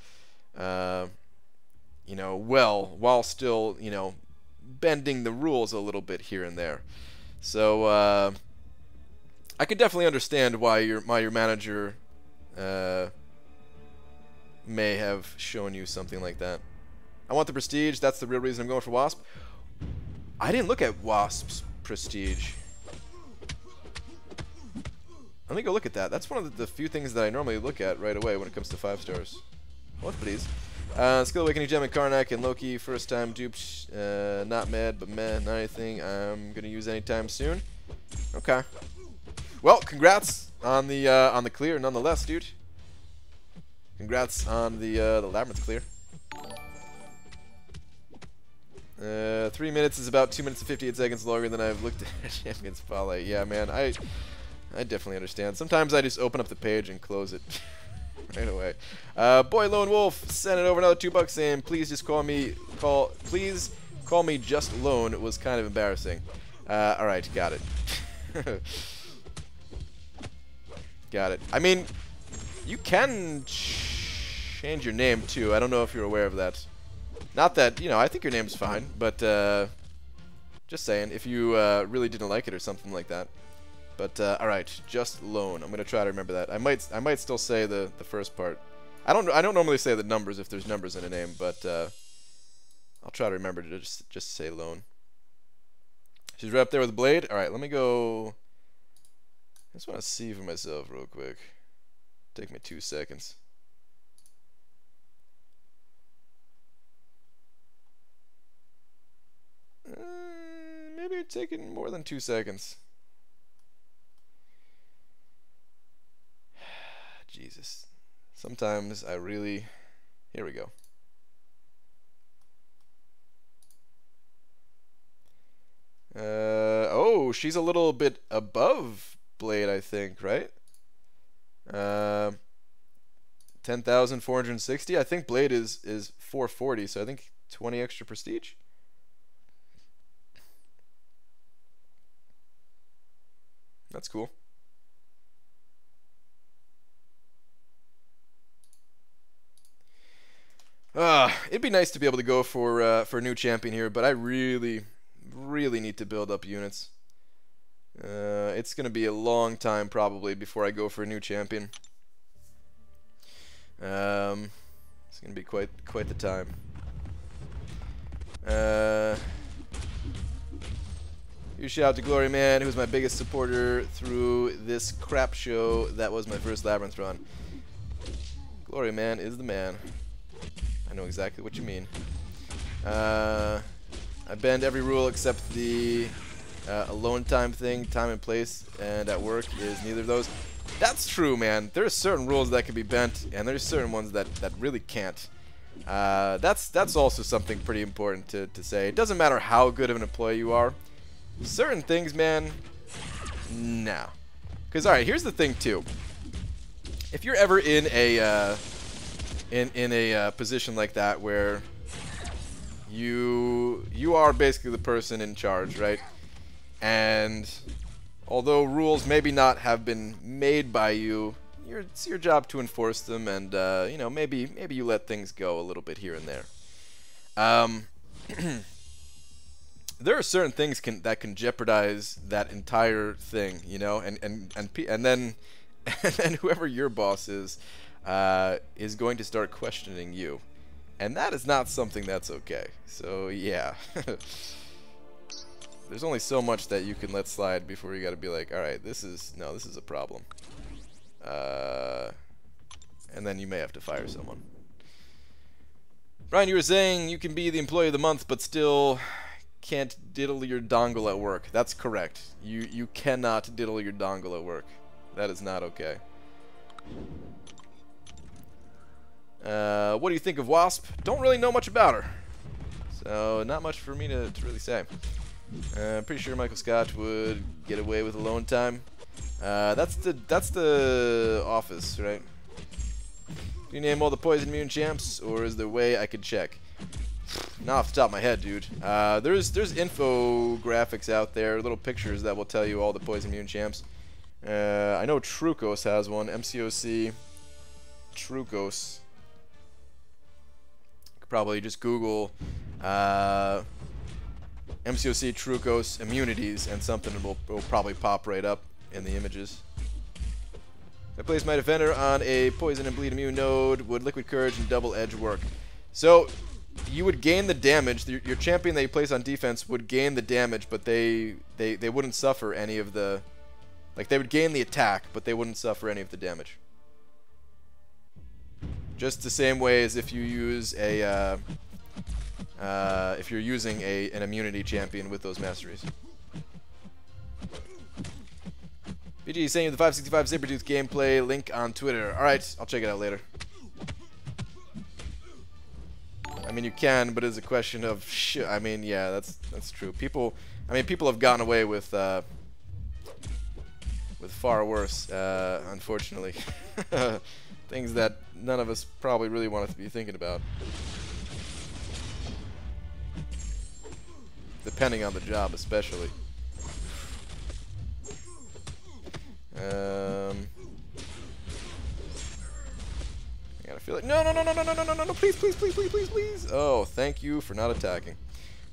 You know, well, while still, you know, bending the rules a little bit here and there. So, I could definitely understand why your manager may have shown you something like that. I want the prestige. That's the real reason I'm going for Wasp. I didn't look at Wasp's prestige. Let me go look at that. That's one of the few things that I normally look at right away when it comes to 5 stars. What, please? Skill Awakening Gem and Karnak and Loki. First time duped. Not mad, but meh. Not anything I'm gonna use anytime soon. Okay. Well, congrats on the clear, nonetheless, dude. Congrats on the Labyrinth clear. 3 minutes is about 2 minutes and 58 seconds longer than I've looked at Champion Spotlight. Yeah, man, I definitely understand. Sometimes I just open up the page and close it. Right away. Boy Lone Wolf sent it over another $2 saying, please just please call me just Lone. It was kind of embarrassing. Alright, got it. Got it. I mean, you can change your name too. I don't know if you're aware of that. Not that, you know, I think your name's fine, but just saying, if you really didn't like it or something like that. But alright, just Lone. I'm gonna try to remember that. I might still say the first part. I don't normally say the numbers if there's numbers in a name, but I'll try to remember to just say Lone. She's right up there with the blade. Alright, let me go. I just want to see for myself real quick. Take me 2 seconds. Maybe it's taking more than 2 seconds. Jesus. Sometimes I really... Here we go. Oh, she's a little bit above Blade, I think, right? 10,460. I think Blade is 440, so I think 20 extra prestige. That's cool. It'd be nice to be able to go for a new champion here, but I really need to build up units. It's gonna be a long time probably before I go for a new champion. It's gonna be quite the time. Huge shout out to Glory Man, who was my biggest supporter through this crap show that was my first Labyrinth run. Glory Man is the man. I know exactly what you mean. I bend every rule except the alone time thing. Time and place and at work is neither of those. That's true, man. There's certain rules that can be bent, and there's certain ones that really can't. That's also something pretty important to say. It doesn't matter how good of an employee you are. Certain things, man, nah. Because, alright, here's the thing, too. If you're ever in a position like that where you are basically the person in charge, right? And although rules maybe not have been made by you, it's your job to enforce them, and you know, maybe you let things go a little bit here and there. there are certain things that can jeopardize that entire thing, you know, and then and then whoever your boss is going to start questioning you, and that is not something that's okay. So yeah, there's only so much that you can let slide before you got to be like, all right, this is a problem, and then you may have to fire someone. Brian, you were saying you can be the employee of the month, but still can't diddle your dongle at work. That's correct. You cannot diddle your dongle at work. That is not okay. What do you think of Wasp? Don't really know much about her, so not much for me to really say. I'm pretty sure Michael Scott would get away with alone time. That's the Office, right? Do you name all the Poison Immune champs, or is there a way I could check? Not off the top of my head, dude. There's infographics out there, little pictures that will tell you all the Poison Immune champs. I know Trucos has one. MCOC Trucos. Could probably just Google MCOC Trucos immunities, and something will probably pop right up in the images. If I place my defender on a poison and bleed immune node, would Liquid Courage and Double Edge work? So you would gain the damage. Your champion that you place on defense would gain the damage, but they wouldn't suffer any of the, like, they would gain the attack, but they wouldn't suffer any of the damage. Just the same way as if you use a if you're using an immunity champion with those masteries. BG saying the 565 Sabretooth gameplay, link on Twitter. Alright, I'll check it out later. I mean, you can, but it's a question of I mean, yeah, that's true. People have gotten away with far worse, unfortunately. Things that none of us probably really wanted to be thinking about. Depending on the job, especially. I gotta feel like no, please. Oh, thank you for not attacking.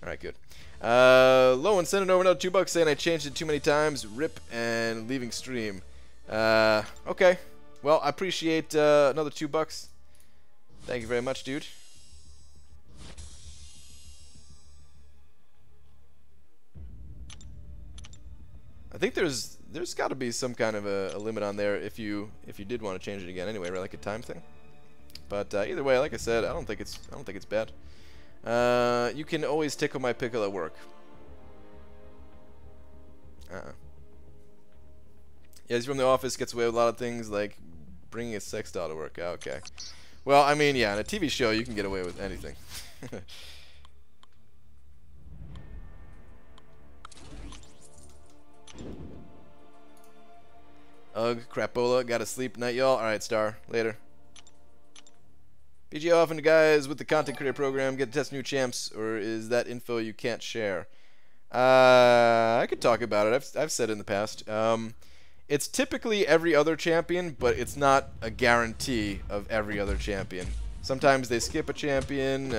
Alright, good. Lowen sending over another $2 saying I changed it too many times. Rip and leaving stream. Okay. Well, I appreciate another $2. Thank you very much, dude. I think there's got to be some kind of a limit on there if you did want to change it again anyway, right? Like a time thing. But either way, like I said, I don't think it's bad. You can always tickle my pickle at work. Yeah, he's from the office, gets away with a lot of things like bringing a sex doll to work. Oh, okay. Well, I mean, yeah, in a TV show you can get away with anything. Ugh, crapola, gotta sleep night, y'all. Alright, Star, later. BG, how often do guys with the content creator program get to test new champs, or is that info you can't share? I could talk about it. I've said it in the past. It's typically every other champion, but it's not a guarantee of every other champion. Sometimes they skip a champion,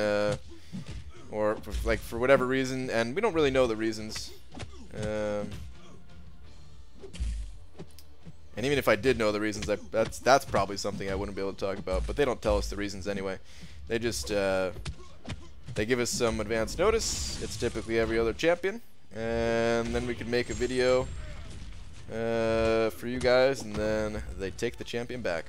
or for whatever reason, and we don't really know the reasons. And even if I did know the reasons, that's probably something I wouldn't be able to talk about. But they don't tell us the reasons anyway. They just they give us some advance notice. It's typically every other champion, and then we can make a video for you guys, and then they take the champion back.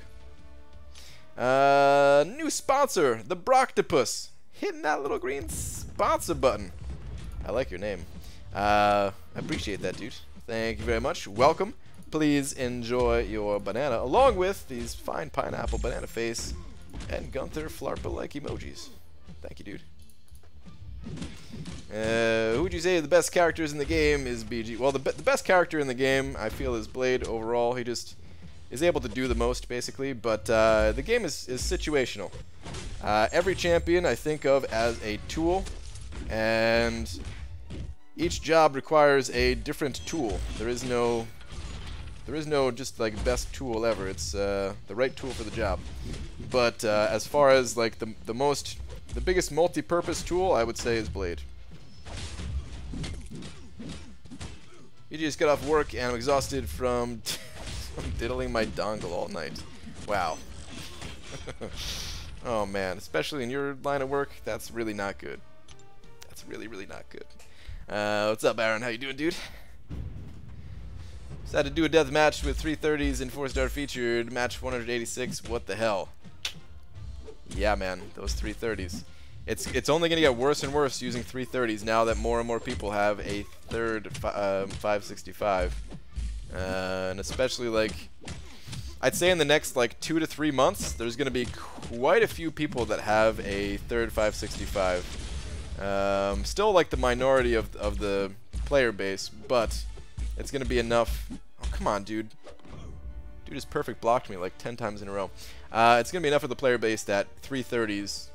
New sponsor, the Broctopus, hitting that little green sponsor button. I like your name. I appreciate that, dude. Thank you very much. Welcome. Please enjoy your banana, along with these fine pineapple, banana face, and Gunther Flarpa-like emojis. Thank you, dude. Who would you say the best characters in the game is BG? Well, the best character in the game, I feel, is Blade overall. He just is able to do the most, basically. But the game is situational. Every champion I think of as a tool, and each job requires a different tool. There is no just like best tool ever. It's the right tool for the job. But as far as like the biggest multi-purpose tool, I would say is Blade. You just got off work and I'm exhausted from diddling my dongle all night. Wow. Oh man, especially in your line of work, that's really not good. That's really, really not good. What's up, Aaron? How you doing, dude? Decided to do a death match with 330s and 4-star featured. Match 186. What the hell? Yeah, man, those 330s. It's only going to get worse and worse using 330s now that more and more people have a third 565. And especially, like, I'd say in the next, like, 2 to 3 months, there's going to be quite a few people that have a third 565. Still, like, the minority of the player base, but it's going to be enough. Oh, come on, dude. Dude is perfect blocked me like 10 times in a row. It's going to be enough of the player base that 330s,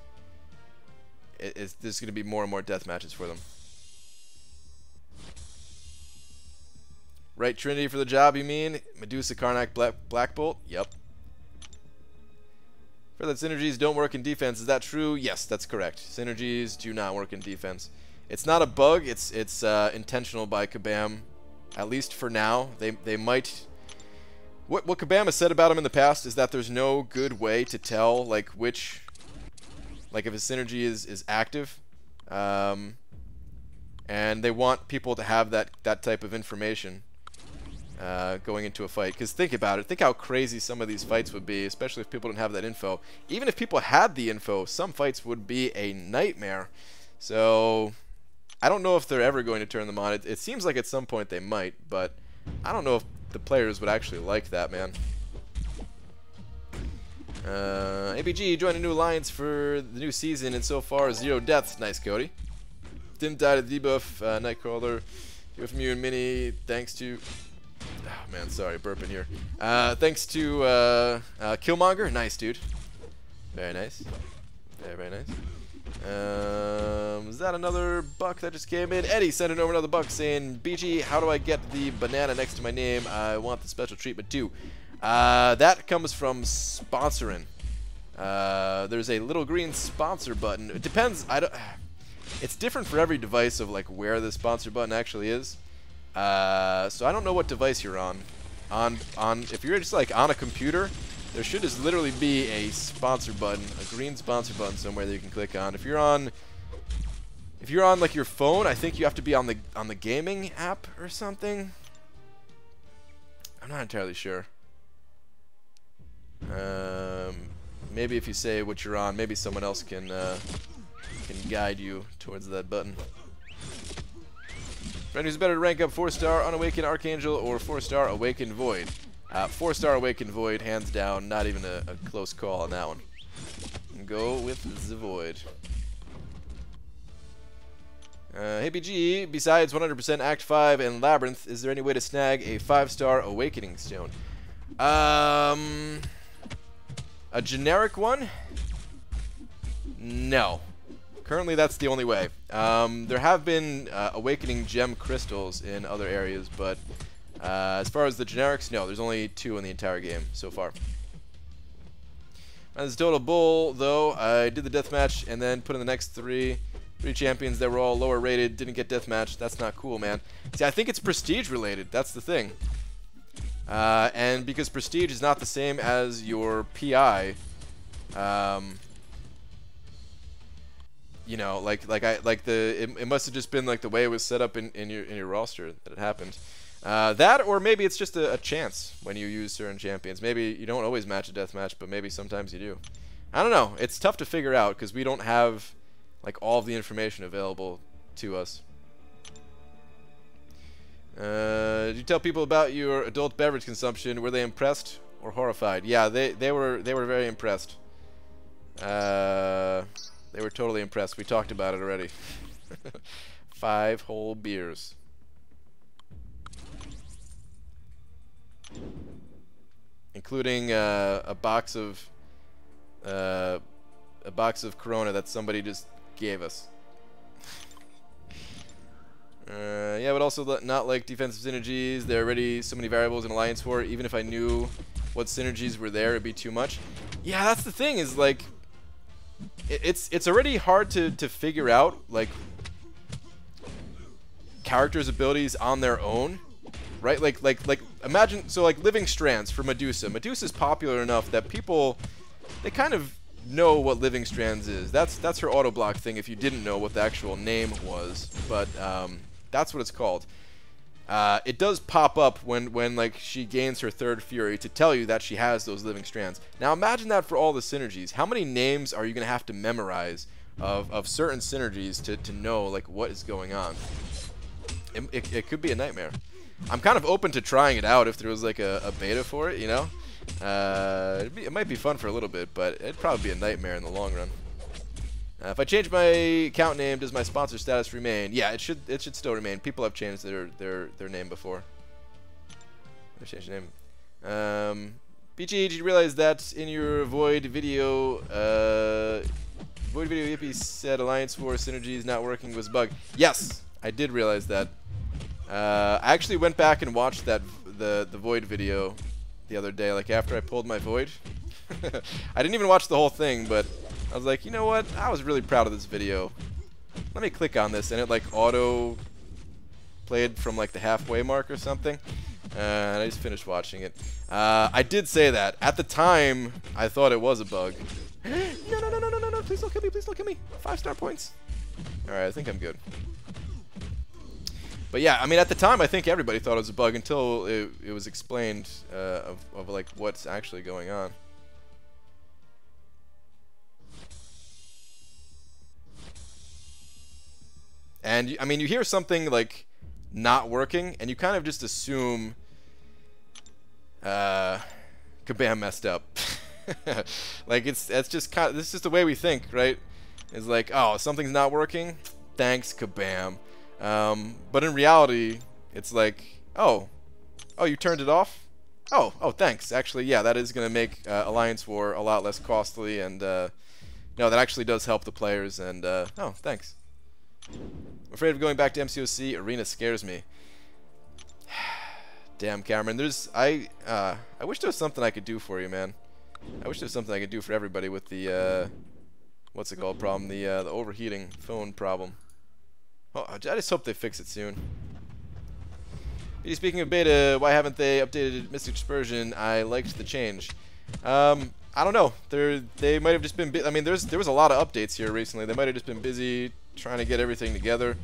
there's going to be more and more death matches for them. Right Trinity for the job, you mean? Medusa, Karnak, Black Bolt? Yep. For that synergies don't work in defense, is that true? Yes, that's correct. Synergies do not work in defense. It's not a bug, it's intentional by Kabam. At least for now. They might... What Kabam has said about him in the past is that there's no good way to tell, like, which... Like, if a synergy is active. And they want people to have that type of information going into a fight. Because think about it. Think how crazy some of these fights would be, especially if people didn't have that info. Even if people had the info, some fights would be a nightmare. So... I don't know if they're ever going to turn them on. It seems like at some point they might, but I don't know if the players would actually like that, man. ABG joined a new alliance for the new season, and so far 0 deaths. Nice, Cody. Didn't die to debuff. Nightcrawler. Hear from you and Mini. Thanks to... Oh, man, sorry, burping here. Thanks to Killmonger. Nice, dude. Very nice. Very, very nice. Is that another buck that just came in? Eddie sending over another buck saying, BG, how do I get the banana next to my name? I want the special treatment too. That comes from sponsoring. There's a little green sponsor button. It depends. It's different for every device of like where the sponsor button actually is. So I don't know what device you're on. If you're just like on a computer, there should just literally be a sponsor button, a green sponsor button somewhere that you can click on. If you're on like your phone, I think you have to be on the gaming app or something. I'm not entirely sure. Maybe if you say what you're on, maybe someone else can guide you towards that button. Friend, who's better to rank up 4-star Unawakened Archangel or 4-star Awakened Void? 4-star Awakened Void, hands down. Not even a close call on that one. Go with the Void. Hey BG, besides 100% Act 5 and Labyrinth, is there any way to snag a 5-star Awakening Stone? A generic one? No. Currently, that's the only way. There have been Awakening Gem Crystals in other areas, but as far as the generics, no. There's only 2 in the entire game so far. As a total bull, though, I did the deathmatch and then put in the next 3 champions that were all lower rated, didn't get deathmatch. That's not cool, man. See, I think it's prestige related. That's the thing. And because prestige is not the same as your PI, you know, it must have just been like the way it was set up in your roster that it happened. That, or maybe it's just a chance when you use certain champions. Maybe you don't always match a deathmatch, but maybe sometimes you do. I don't know. It's tough to figure out because we don't have like all of the information available to us. Did you tell people about your adult beverage consumption? Were they impressed or horrified? Yeah, they were very impressed. They were totally impressed. We talked about it already. 5 whole beers. Including a box of Corona that somebody just gave us. Yeah, but also not like defensive synergies. There are already so many variables in Alliance War. Even if I knew what synergies were there, it'd be too much. Yeah, that's the thing. Is like, it's already hard to figure out like characters' abilities on their own. right? Like imagine, so like living strands for Medusa. Medusa's popular enough that people, they kind of know what living strands is. That's her auto block thing if you didn't know what the actual name was, but that's what it's called. It does pop up when like she gains her third fury to tell you that she has those living strands. Now imagine that for all the synergies. How many names are you gonna have to memorize of certain synergies to know like what is going on? It could be a nightmare. I'm kind of open to trying it out if there was like a beta for it, you know. It might be fun for a little bit, but it'd probably be a nightmare in the long run. If I change my account name, does my sponsor status remain? Yeah, it should still remain. People have changed their name before. I changed the name. BG, did you realize that in your Void video, Yippee said Alliance War synergies not working was a bug? Yes, I did realize that. I actually went back and watched the Void video the other day, like after I pulled my Void. I didn't even watch the whole thing, but I was like, you know what? I was really proud of this video. Let me click on this, and it like auto played from like the halfway mark or something. And I just finished watching it. I did say that at the time. I thought it was a bug. No! Please don't kill me! Please don't kill me! 5-star points. All right, I think I'm good. But yeah, I mean, at the time, I think everybody thought it was a bug until it was explained of like what's actually going on. And I mean, you hear something like not working, and you kind of just assume Kabam messed up. Like that's just kind of, this is just the way we think, right? It's like, oh, something's not working. Thanks, Kabam. But in reality, it's like, oh, you turned it off? Oh, thanks. Actually, yeah, that is going to make Alliance War a lot less costly, and no, that actually does help the players, and oh, thanks. I'm afraid of going back to MCOC. Arena scares me. Damn, Cameron. I wish there was something I could do for you, man. I wish there was something I could do for everybody with the, what's it called problem? The overheating phone problem. Oh, I just hope they fix it soon. Speaking of beta, why haven't they updated Mystic Dispersion? I liked the change. I don't know. They might have just been. I mean, there was a lot of updates here recently. They might have just been busy trying to get everything together.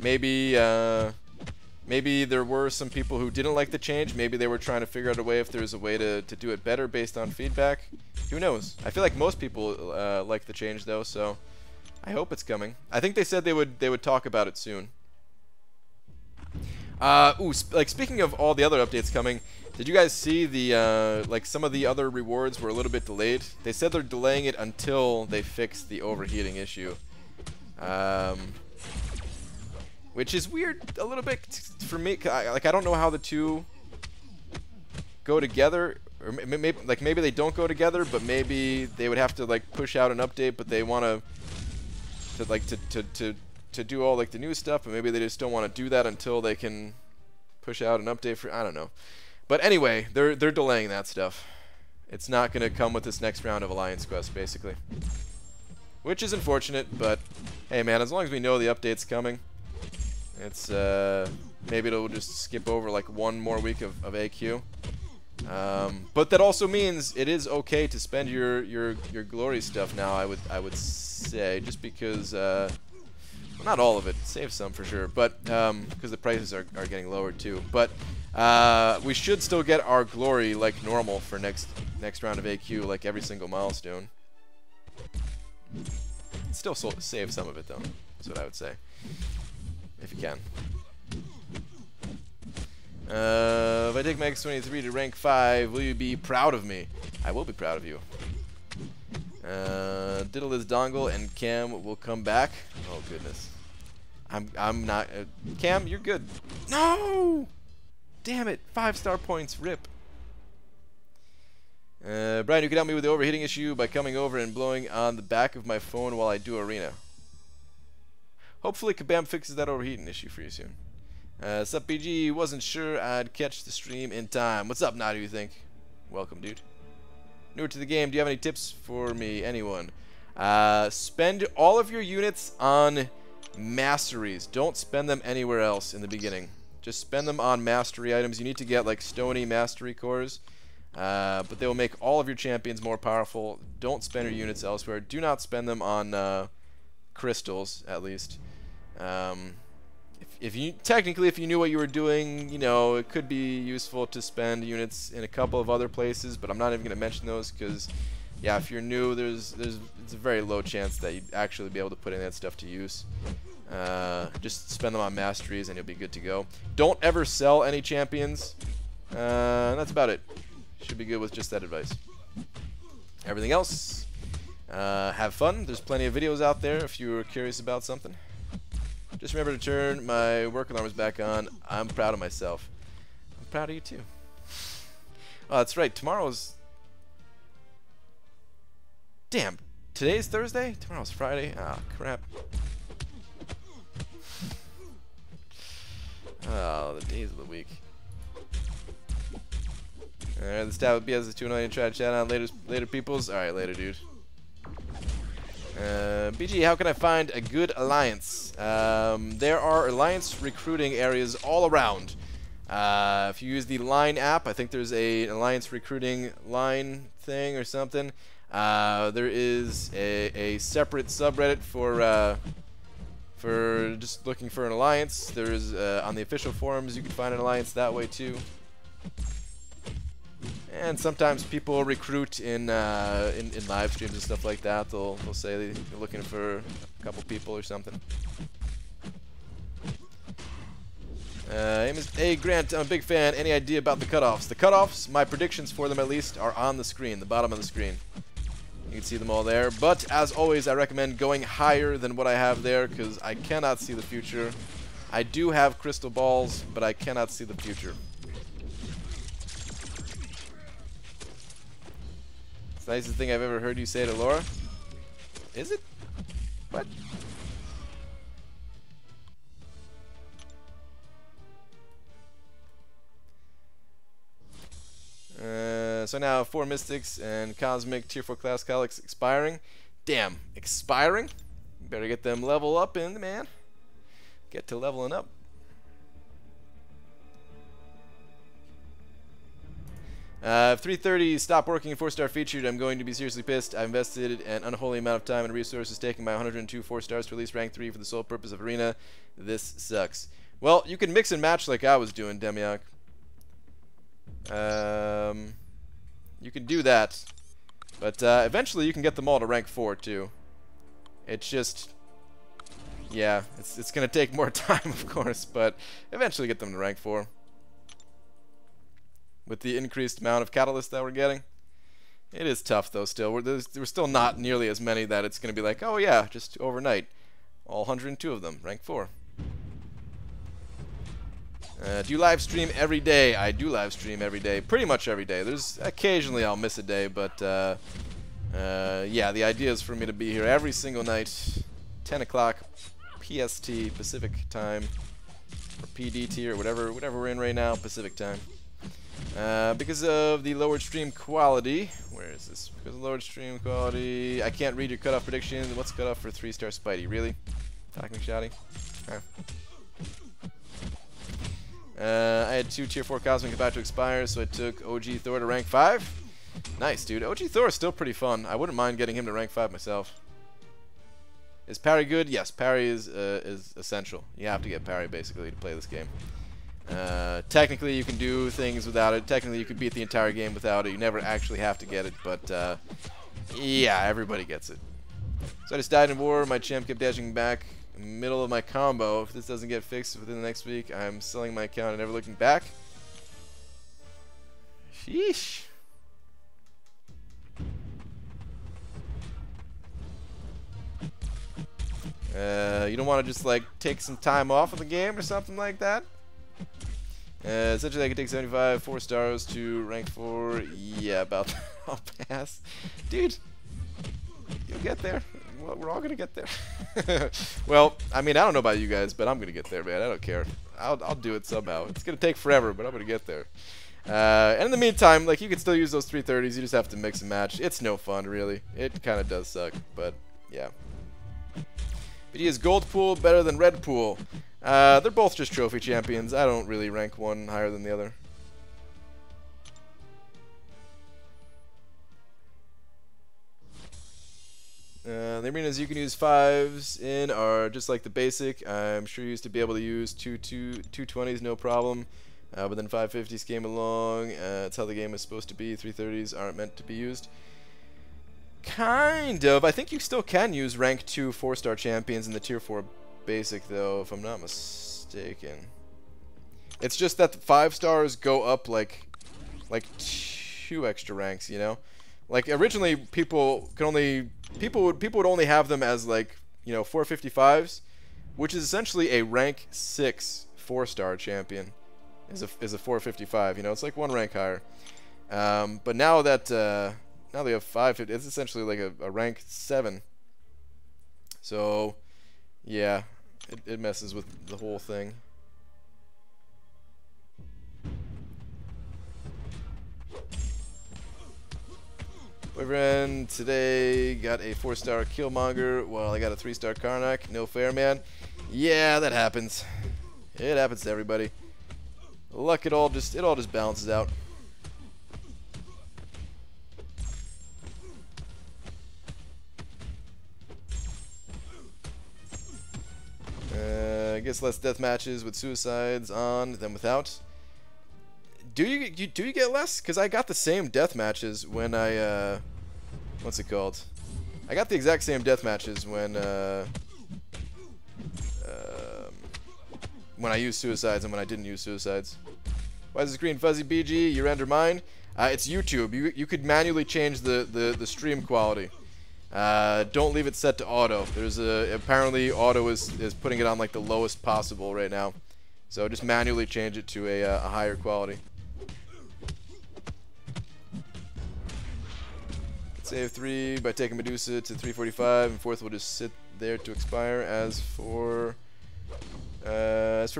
Maybe maybe there were some people who didn't like the change. Maybe they were trying to figure out a way if there's a way to do it better based on feedback. Who knows? I feel like most people like the change though, so I hope it's coming. I think they said they would talk about it soon. Like speaking of all the other updates coming, did you guys see the like some of the other rewards were a little bit delayed? They said they're delaying it until they fix the overheating issue. Which is weird a little bit for me. I don't know how the two go together, or maybe they don't go together, but maybe they would have to like push out an update, but they want to do all like the new stuff, but maybe they just don't want to do that until they can push out an update for, I don't know. But anyway, they're delaying that stuff. It's not gonna come with this next round of Alliance Quest, basically. Which is unfortunate, but hey man, as long as we know the update's coming, it's maybe it'll just skip over like one more week of AQ. But that also means it is okay to spend your glory stuff now, I would say, just because well, not all of it, save some for sure, but because the prices are getting lowered too. But we should still get our glory like normal for next round of AQ, like every single milestone. Still save some of it though. That's what I would say, if you can. If I take my X23 to rank 5, will you be proud of me? I will be proud of you. Diddle is dongle and Cam will come back. Oh goodness. I'm not Cam, you're good. No! Damn it, 5-star points, rip. Brian, you can help me with the overheating issue by coming over and blowing on the back of my phone while I do arena. Hopefully Kabam fixes that overheating issue for you soon. Sup BG, wasn't sure I'd catch the stream in time. What's up, Nadu, you think? Welcome, dude. Newer to the game, do you have any tips for me? Anyone? Spend all of your units on masteries. Don't spend them anywhere else in the beginning. Just spend them on mastery items. You need to get like stony mastery cores, but they will make all of your champions more powerful. Don't spend your units elsewhere. Do not spend them on crystals, at least. If you technically, if you knew what you were doing, you know, it could be useful to spend units in a couple of other places, but I'm not even going to mention those because, yeah, if you're new, it's a very low chance that you'd actually be able to put in that stuff to use. Just spend them on masteries and you'll be good to go. Don't ever sell any champions. That's about it. Should be good with just that advice. Everything else, have fun. There's plenty of videos out there if you were curious about something. Just remember to turn my work alarms back on. I'm proud of myself. I'm proud of you too. Oh, that's right. Tomorrow's... Damn. Today's Thursday? Tomorrow's Friday? Ah, crap. Oh, the days of the week. Alright, the stat would be as a 2-9 and try to chat on later peoples. Alright, later, dude. BG, how can I find a good alliance? There are alliance recruiting areas all around. If you use the Line app, I think there's an alliance recruiting line thing or something. There is a separate subreddit for just looking for an alliance. There's on the official forums you can find an alliance that way too. And sometimes people recruit in live streams and stuff like that. They'll say they're looking for a couple people or something. Aim is A Grant. I'm a big fan. Any idea about the cutoffs? The cutoffs, my predictions for them at least, are on the screen, the bottom of the screen. You can see them all there. But as always, I recommend going higher than what I have there because I cannot see the future. I do have crystal balls, but I cannot see the future. It's the nicest thing I've ever heard you say to Laura. Is it? What? So now 4 Mystics and Cosmic Tier 4 Class Calyx expiring. Damn, expiring? Better get them level up in, man. Get to leveling up. If 330 stop working 4-star featured, I'm going to be seriously pissed. I invested an unholy amount of time and resources taking my 102 4-stars to release rank 3 for the sole purpose of arena. This sucks. Well, you can mix and match like I was doing, Demiok. You can do that. But eventually you can get them all to rank 4 too. It's just... yeah, it's going to take more time, of course, but eventually get them to rank 4. With the increased amount of catalysts that we're getting. It is tough though still. We're still not nearly as many that it's going to be like, oh yeah, just overnight. All 102 of them, rank 4. Do you live stream every day? I do live stream every day, pretty much every day. There's occasionally I'll miss a day, but yeah, the idea is for me to be here every single night, 10 o'clock PST, Pacific time, or PDT, or whatever we're in right now, Pacific time. Because of the lowered stream quality, where is this? Because of lowered stream quality, I can't read your cutoff prediction. What's cutoff for 3-star Spidey? Really? Talking shoddy? Huh. I had 2 Tier 4 Cosmic about to expire, so I took OG Thor to rank 5. Nice, dude. OG Thor is still pretty fun. I wouldn't mind getting him to rank 5 myself. Is parry good? Yes, parry is essential. You have to get parry, basically, to play this game. Technically, you can do things without it. Technically, you could beat the entire game without it. You never actually have to get it, but yeah, everybody gets it. So I just died in war. My champ kept dashing back. Middle of my combo. If this doesn't get fixed within the next week, I'm selling my account and never looking back. Sheesh. You don't want to just like take some time off of the game or something like that? Essentially I can take 75 4-stars to rank 4. Yeah, about that. I'll pass. Dude, you'll get there. Well, we're all gonna get there. Well, I mean, I don't know about you guys, but I'm gonna get there, man. I don't care. I'll do it somehow. It's gonna take forever, but I'm gonna get there. And in the meantime, like, you can still use those 330s. You just have to mix and match. It's no fun, really. It kind of does suck, but yeah. But is gold pool better than red pool? They're both just trophy champions. I don't really rank one higher than the other. The arenas you can use 5s in are just like the basic. I'm sure you used to be able to use 220s no problem. But then 550s came along. That's how the game is supposed to be. 330s aren't meant to be used. Kind of. I think you still can use rank 2 4-star champions in the tier 4 basic though, if I'm not mistaken. It's just that the 5 stars go up like 2 extra ranks, you know? Like originally people would only have them as like, you know, 455s, which is essentially a rank 6 4-star champion is a 455, you know? It's like 1 rank higher. But now that now they have 550, it's essentially like a rank 7. So yeah, it messes with the whole thing. Boyfriend today got a 4-star Killmonger while I got a 3-star Karnak. No fair, man. Yeah, that happens. It happens to everybody. Luck, it all just balances out. I guess less death matches with suicides on than without. Do you get less? Because I got the same death matches when I what's it called? I got the exact same death matches when I used suicides and when I didn't use suicides. Why is the screen fuzzy, BG? You're under mine. It's YouTube. You could manually change the stream quality. Don't leave it set to auto. There's apparently auto is putting it on like the lowest possible right now. So just manually change it to a higher quality. Save 3 by taking Medusa to 345, and 4th will just sit there to expire. As for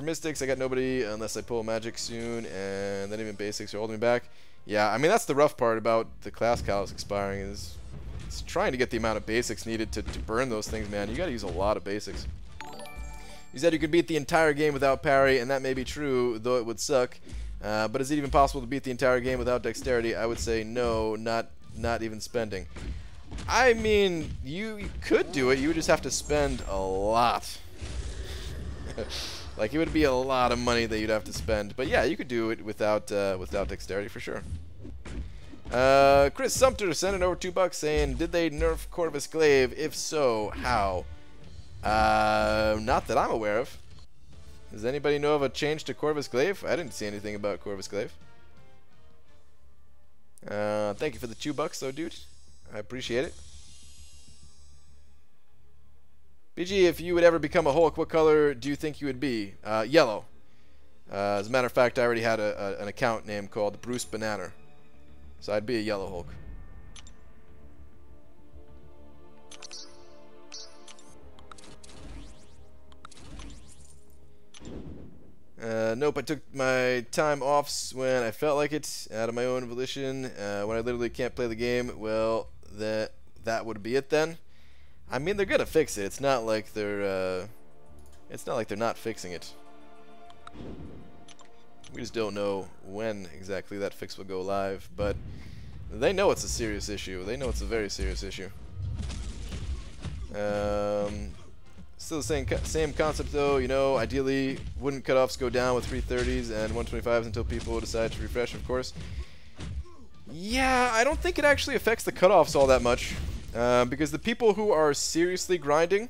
Mystics, I got nobody unless I pull Magic soon, and then even Basics are holding me back. Yeah, I mean that's the rough part about the class cows expiring is it's trying to get the amount of Basics needed to burn those things, man. You gotta use a lot of Basics. You said you could beat the entire game without parry, and that may be true, though it would suck. But is it even possible to beat the entire game without dexterity? I would say no, not even spending. I mean, you could do it. You would just have to spend a lot. Like, it would be a lot of money that you'd have to spend. But yeah, you could do it without dexterity for sure. Chris Sumter sending over $2 saying, did they nerf Corvus Glaive? If so, how? Not that I'm aware of. Does anybody know of a change to Corvus Glaive? I didn't see anything about Corvus Glaive. Thank you for the $2 though, dude. I appreciate it. BG, if you would ever become a Hulk, what color do you think you would be? Yellow. As a matter of fact, I already had an account name called Bruce Banana. So I'd be a yellow Hulk. Nope, I took my time offs when I felt like it, out of my own volition. When I literally can't play the game, well, that would be it then. I mean, they're gonna fix it. It's not like they're not fixing it. We just don't know when exactly that fix will go live, but they know it's a serious issue. They know it's a very serious issue. Still the same concept though, you know, ideally wouldn't cutoffs go down with 330s and 125s until people decide to refresh, of course. Yeah, I don't think it actually affects the cutoffs all that much, because the people who are seriously grinding,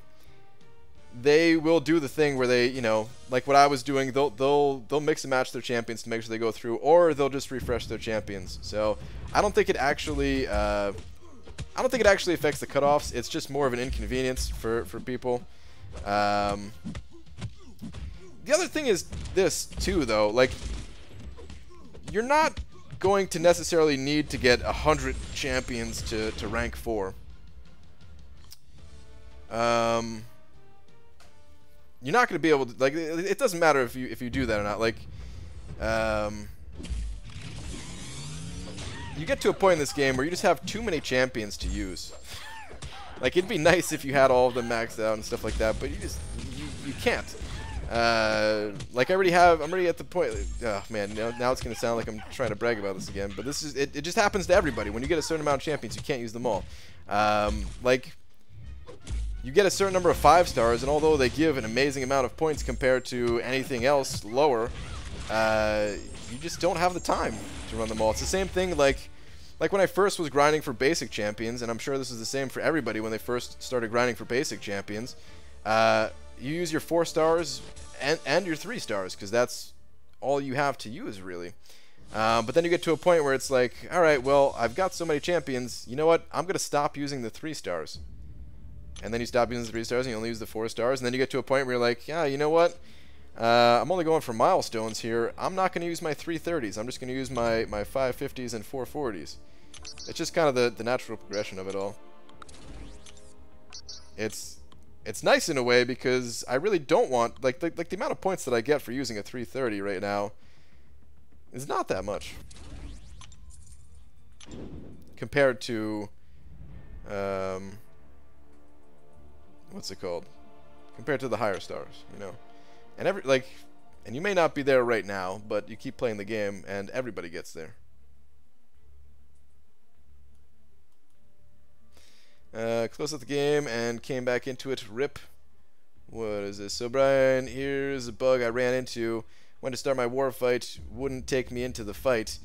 they will do the thing where they, you know, like what I was doing, they'll mix and match their champions to make sure they go through, or they'll just refresh their champions. So I don't think it actually affects the cutoffs. It's just more of an inconvenience for people. The other thing is this too, though, like, you're not going to necessarily need to get 100 champions to rank 4. You're not going to be able to, like, it doesn't matter if you do that or not. Like, you get to a point in this game where you just have too many champions to use. Like, it'd be nice if you had all of them maxed out and stuff like that, but you can't. Like I'm already at the point. Oh man, now it's gonna sound like I'm trying to brag about this again, but this is it just happens to everybody. When you get a certain amount of champions, you can't use them all. Like you get a certain number of 5 stars, and although they give an amazing amount of points compared to anything else lower, you just don't have the time to run them all. It's the same thing like when I first was grinding for basic champions, and I'm sure this is the same for everybody when they first started grinding for basic champions. You use your 4 stars and your 3 stars, because that's all you have to use, really. But then you get to a point where it's like, alright, well, I've got so many champions, you know what, I'm going to stop using the 3 stars. And then you stop using the 3 stars and you only use the 4 stars, and then you get to a point where you're like, yeah, you know what, I'm only going for milestones here, I'm not going to use my 330s, I'm just going to use my 550s and 440s. It's just kind of the natural progression of it all. It's nice in a way, because I really don't want, like the amount of points that I get for using a 330 right now is not that much compared to what's it called? Compared to the higher stars, you know. And and you may not be there right now, but you keep playing the game and everybody gets there. Closed out the game and came back into it. Rip. What is this? So Brian, here's a bug I ran into. Went to start my war fight, wouldn't take me into the fight.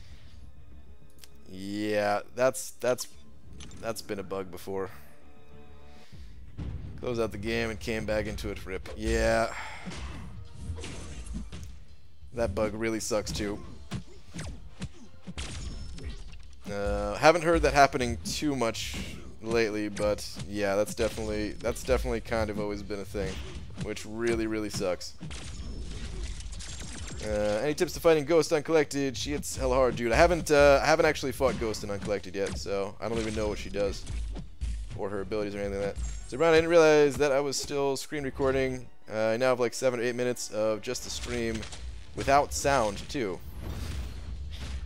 Yeah, that's been a bug before. Closed out the game and came back into it. Rip. Yeah. That bug really sucks too. Haven't heard that happening too much lately, but yeah, that's definitely kind of always been a thing, which really sucks. Any tips to fighting Ghost Uncollected? She hits hella hard, dude. I haven't actually fought Ghost in Uncollected yet, so I don't even know what she does or her abilities or anything like that. So Brian, I didn't realize that I was still screen recording. I now have like 7 or 8 minutes of just the stream without sound too.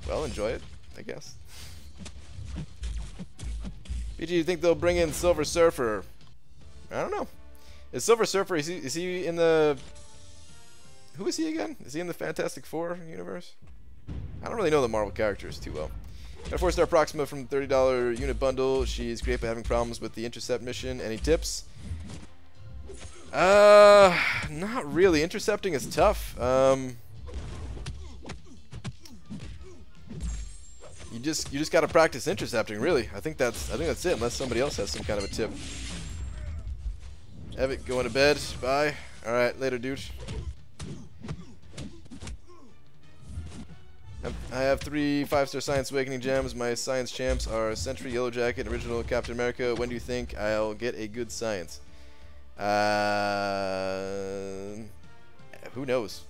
Well, enjoy it, I guess. BG, do you think they'll bring in Silver Surfer? I don't know. Is Silver Surfer, is he in the... Who is he again? Is he in the Fantastic Four universe? I don't really know the Marvel characters too well. Got a 4-star Proxima from the $30 unit bundle. She's great but having problems with the intercept mission. Any tips? Not really. Intercepting is tough. You just gotta practice intercepting, really. I think that's it, unless somebody else has some kind of a tip. Evic, going to bed. Bye. Alright, later, dude. I have 3 5-star Science Awakening gems. My science champs are Sentry, Yellow Jacket, Original, Captain America. When do you think I'll get a good science? Who knows?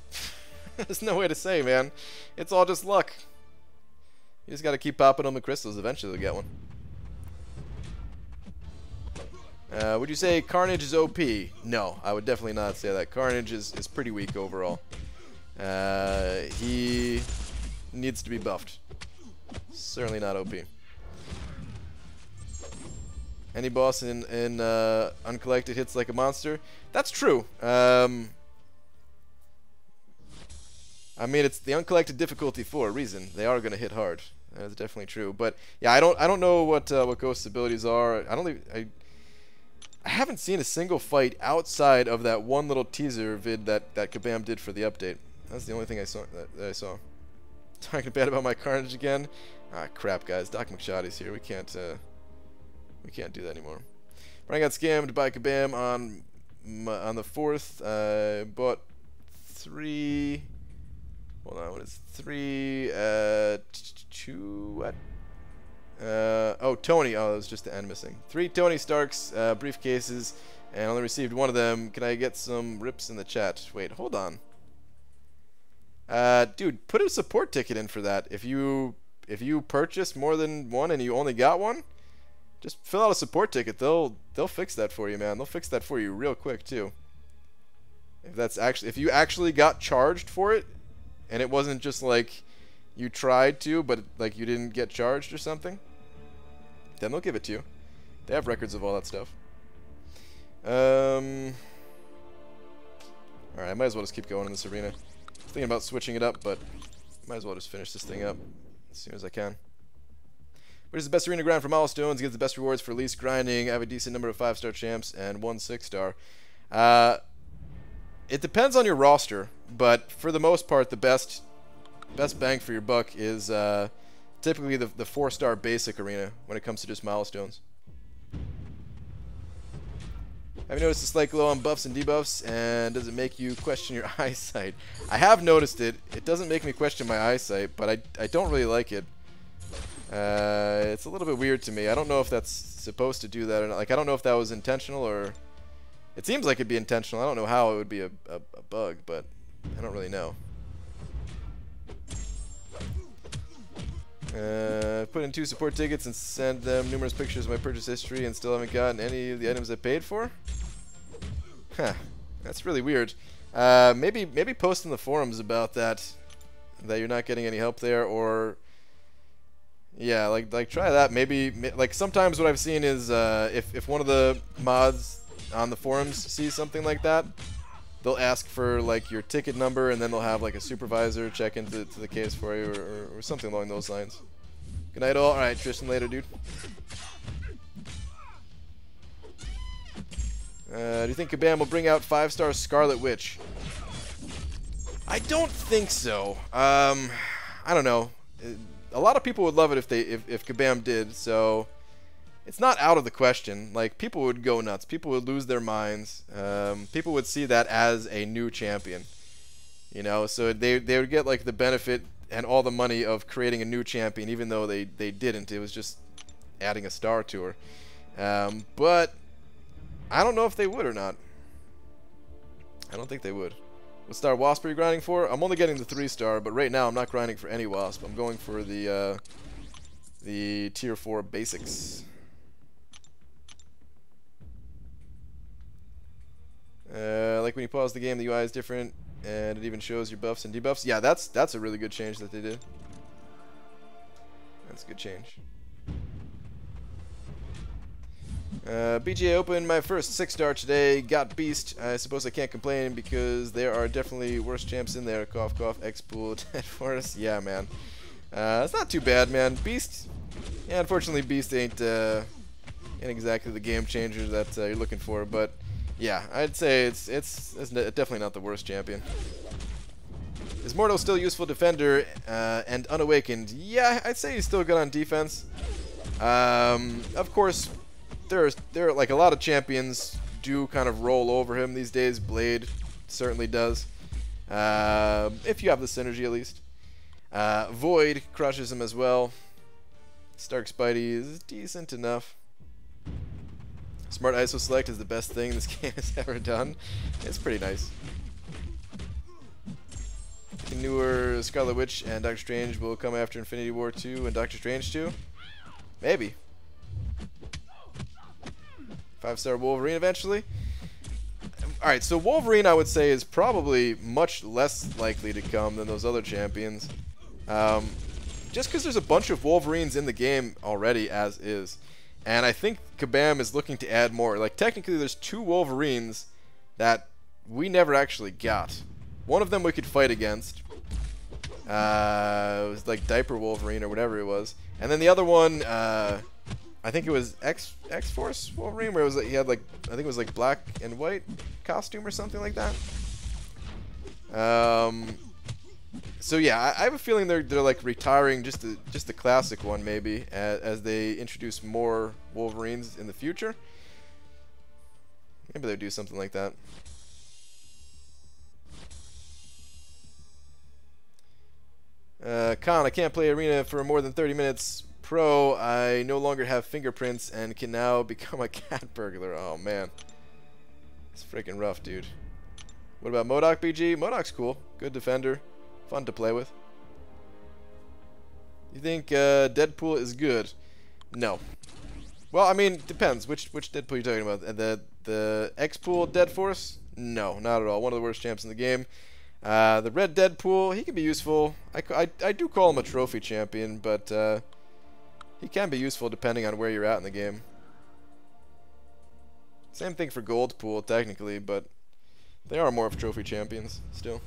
There's no way to say, man. It's all just luck. You just gotta keep popping on the crystals. Eventually, you'll get one. Would you say Carnage is OP? No, I would definitely not say that. Carnage is pretty weak overall. He needs to be buffed. Certainly not OP. Any boss in Uncollected hits like a monster? That's true. I mean, it's the Uncollected difficulty for a reason. They are gonna hit hard. That's definitely true. But yeah, I don't know what Ghost's abilities are. I haven't seen a single fight outside of that one little teaser vid that Kabam did for the update. That's the only thing I saw that I saw. Talking bad about my Carnage again. Ah, crap, guys. Doc McShoddy's here. We can't do that anymore. But I got scammed by Kabam on the 4th. Bought 3. Hold on, what is 3? 2. What? Oh, Tony. Oh, that was just the end missing. 3 Tony Stark's briefcases, and I only received 1 of them. Can I get some rips in the chat? Wait, hold on. Dude, put a support ticket in for that. If you purchase more than 1 and you only got 1, just fill out a support ticket. They'll fix that for you, man. They'll fix that for you real quick too. If you actually got charged for it, and it wasn't just like you tried to, but like you didn't get charged or something, then they'll give it to you. They have records of all that stuff. Alright, I might as well just keep going in this arena. I was thinking about switching it up, but might as well just finish this thing up as soon as I can. Which is the best arena grind for milestones, gives the best rewards for least grinding. I have a decent number of 5-star champs and 1 6-star. It depends on your roster, but for the most part, the best bang for your buck is typically the 4-star basic arena when it comes to just milestones. Have you noticed a slight glow on buffs and debuffs, and does it make you question your eyesight? I have noticed it. It doesn't make me question my eyesight, but I don't really like it. It's a little bit weird to me. I don't know if that's supposed to do that or not. Like, I don't know if that was intentional or... It seems like it'd be intentional. I don't know how it would be a bug, but I don't really know. Put in 2 support tickets and send them numerous pictures of my purchase history and still haven't gotten any of the items I paid for? Huh. That's really weird. Maybe post in the forums about that you're not getting any help there, or... Yeah, like try that. Maybe like sometimes what I've seen is if one of the mods on the forums sees something like that, they'll ask for like your ticket number, and then they'll have like a supervisor check into the case for you, or something along those lines. Good night all. Alright, Tristan, later, dude. Do you think Kabam will bring out 5-star Scarlet Witch? I don't think so. I don't know. A lot of people would love it if Kabam did, so it's not out of the question. Like, people would go nuts. People would lose their minds. People would see that as a new champion. You know, so they would get like the benefit and all the money of creating a new champion, even though they didn't. It was just adding a star to her. But I don't know if they would or not. I don't think they would. What star Wasp are you grinding for? I'm only getting the 3-star, but right now I'm not grinding for any Wasp. I'm going for the tier 4 basics. Like when you pause the game, the UI is different, and it even shows your buffs and debuffs. Yeah, that's a really good change that they did. That's a good change. BGA opened my first 6-star today. Got Beast. I suppose I can't complain because there are definitely worse champs in there. Cough, cough. X-Pool, Dead Forest. Yeah, man. It's not too bad, man. Beast. Yeah, unfortunately, Beast ain't exactly the game changer that you're looking for. But yeah, I'd say it's definitely not the worst champion. Is Mortal still useful defender and unawakened? Yeah, I'd say he's still good on defense. Of course. There are like a lot of champions do kind of roll over him these days. Blade certainly does, if you have the synergy at least. Void crushes him as well. Stark Spidey is decent enough. Smart ISO select is the best thing this game has ever done. It's pretty nice. The newer Scarlet Witch and Doctor Strange will come after Infinity War 2 and Doctor Strange 2? Maybe. 5-star Wolverine eventually. Alright, so Wolverine I would say is probably much less likely to come than those other champions. Just because there's a bunch of Wolverines in the game already as is. And I think Kabam is looking to add more. Like, technically there's 2 Wolverines that we never actually got. One of them we could fight against. It was like Diaper Wolverine or whatever it was. And then the other one, I think it was X-Force Wolverine, where it was like, he had like, I think it was like black and white costume or something like that. So yeah, I have a feeling they're like retiring just the classic one maybe as they introduce more Wolverines in the future. Maybe they'll do something like that. Con, I can't play Arena for more than 30 minutes. Pro, I no longer have fingerprints and can now become a cat burglar. Oh man, it's freaking rough, dude. What about MODOK BG? MODOK's cool, good defender, fun to play with. You think Deadpool is good? No. Well, I mean, depends. Which Deadpool you talking about? The X-Pool Dead Force? No, not at all. One of the worst champs in the game. The Red Deadpool, he can be useful. I do call him a trophy champion, but he can be useful depending on where you're at in the game. Same thing for Goldpool, technically, but They are more of trophy champions still.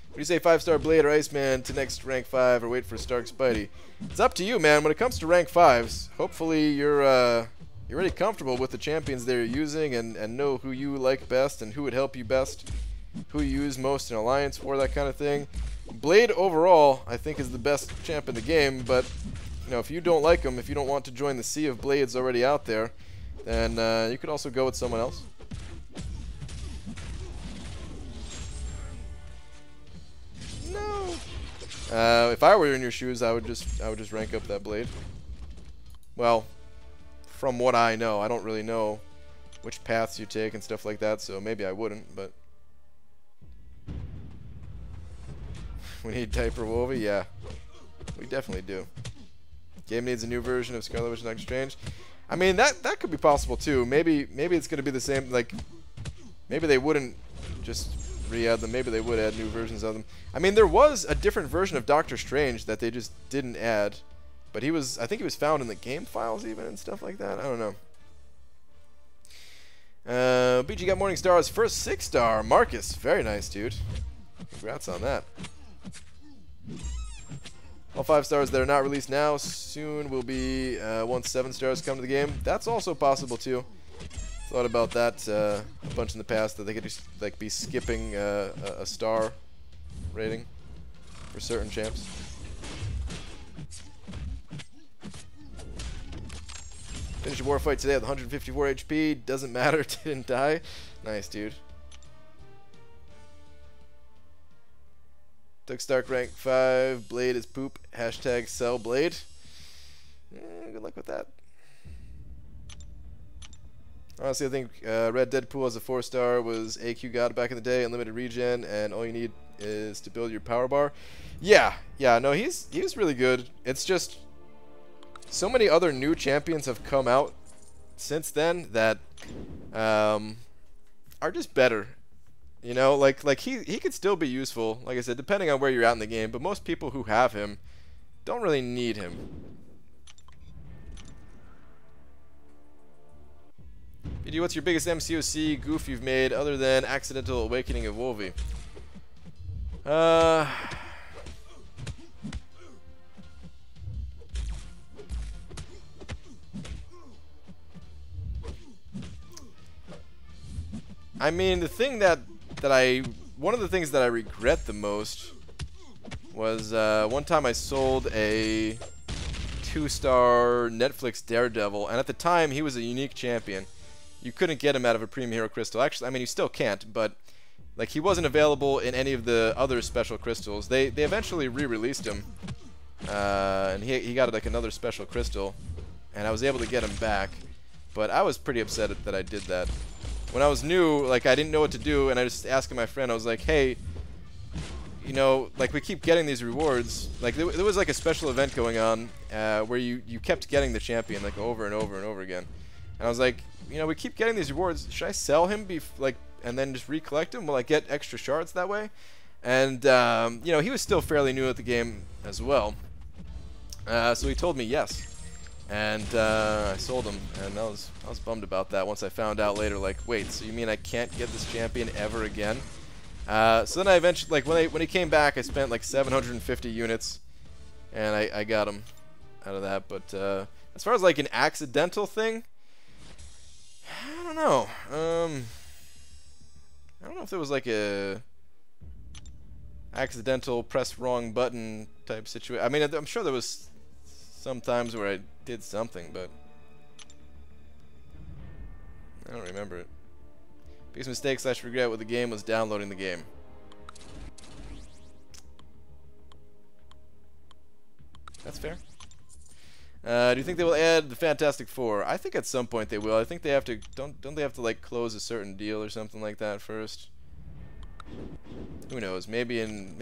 What do you say, 5-star Blade or Iceman to next rank 5 or wait for Stark Spidey? It's up to you, man. When it comes to rank 5s, hopefully you're already comfortable with the champions they're using and know who you like best and who would help you best, who you use most in Alliance War, that kind of thing. Blade overall, I think, is the best champ in the game, but you know, if you don't like him, if you don't want to join the sea of Blades already out there, then you could also go with someone else. If I were in your shoes, I would just rank up that Blade. Well, from what I know, I don't really know which paths you take and stuff like that, so maybe I wouldn't, but we need Diaper Wolvie, yeah. We definitely do. Game needs a new version of Scarlet Witch and Doctor Strange. I mean, that could be possible too. Maybe it's gonna be the same, like maybe they wouldn't just re-add them. Maybe they would add new versions of them. I mean, there was a different version of Doctor Strange that they just didn't add, but I think he was found in the game files even and stuff like that. I don't know. BG got Morning Star's first 6-star. Marcus, very nice, dude. Congrats on that. All 5 stars that are not released now soon will be once 7 stars come to the game. That's also possible too. Thought about that a bunch in the past, that they could just like be skipping a star rating for certain champs. Finish a war fight today with 154 HP. Doesn't matter. Didn't die. Nice, dude. Took Stark rank 5. Blade is poop. Hashtag sell Blade. Good luck with that. Honestly, I think Red Deadpool as a 4-star was AQ God back in the day, unlimited regen, and all you need is to build your power bar. Yeah, no, he's really good. It's just so many other new champions have come out since then that are just better. You know, like he could still be useful, like I said, depending on where you're at in the game, but most people who have him don't really need him. BD, what's your biggest MCOC goof you've made other than Accidental Awakening of Wolvie? I mean, one of the things that I regret the most was one time I sold a 2-star Netflix Daredevil, and at the time he was a unique champion. You couldn't get him out of a Premium Hero Crystal. Actually, I mean, you still can't, but like he wasn't available in any of the other special crystals. They eventually re-released him, and he got like another special crystal, and I was able to get him back. But I was pretty upset that I did that. When I was new, like I didn't know what to do, and I just asked my friend. I was like, "Hey, you know, like we keep getting these rewards. Like there was like a special event going on where you kept getting the champion like over and over and over again." And I was like, you know, we keep getting these rewards. Should I sell him and then just recollect him? Will I get extra shards that way? And you know, he was still fairly new at the game as well. So he told me yes. And I sold him, and I was bummed about that once I found out later, like, wait, so you mean I can't get this champion ever again? So then I eventually, like, when he came back, I spent like 750 units, and I got him out of that. But as far as like an accidental thing, I don't know. I don't know if there was like a accidental press wrong button type situation. I mean, I'm sure there was some times where I did something, but I don't remember it. Biggest mistake / regret with the game was downloading the game. That's fair. Do you think they will add the Fantastic Four? I think at some point they will. I think they have to. Don't they have to like close a certain deal or something like that first? Who knows? Maybe in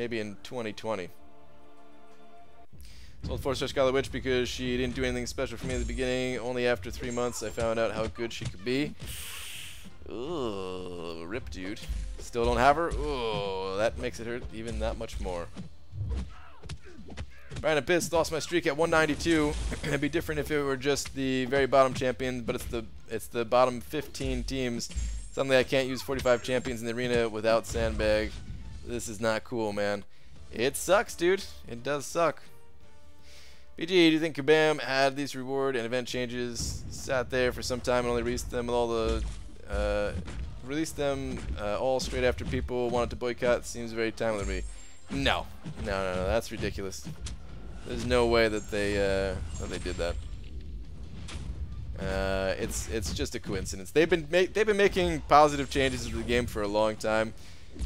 2020. Sold 4-star Scarlet Witch because she didn't do anything special for me at the beginning. Only after 3 months I found out how good she could be. Ooh, rip, dude. Still don't have her? Ooh, that makes it hurt even that much more. Brian Abyss, lost my streak at 192. It'd be different if it were just the very bottom champions, but it's the bottom 15 teams. Suddenly I can't use 45 champions in the arena without sandbag. This is not cool, man. It sucks, dude. It does suck. BG, do you think Kabam had these reward and event changes, sat there for some time and only released them with all the all straight after people wanted to boycott? Seems very timely to me. No, that's ridiculous. There's no way that they did that. It's just a coincidence. They've been making positive changes to the game for a long time.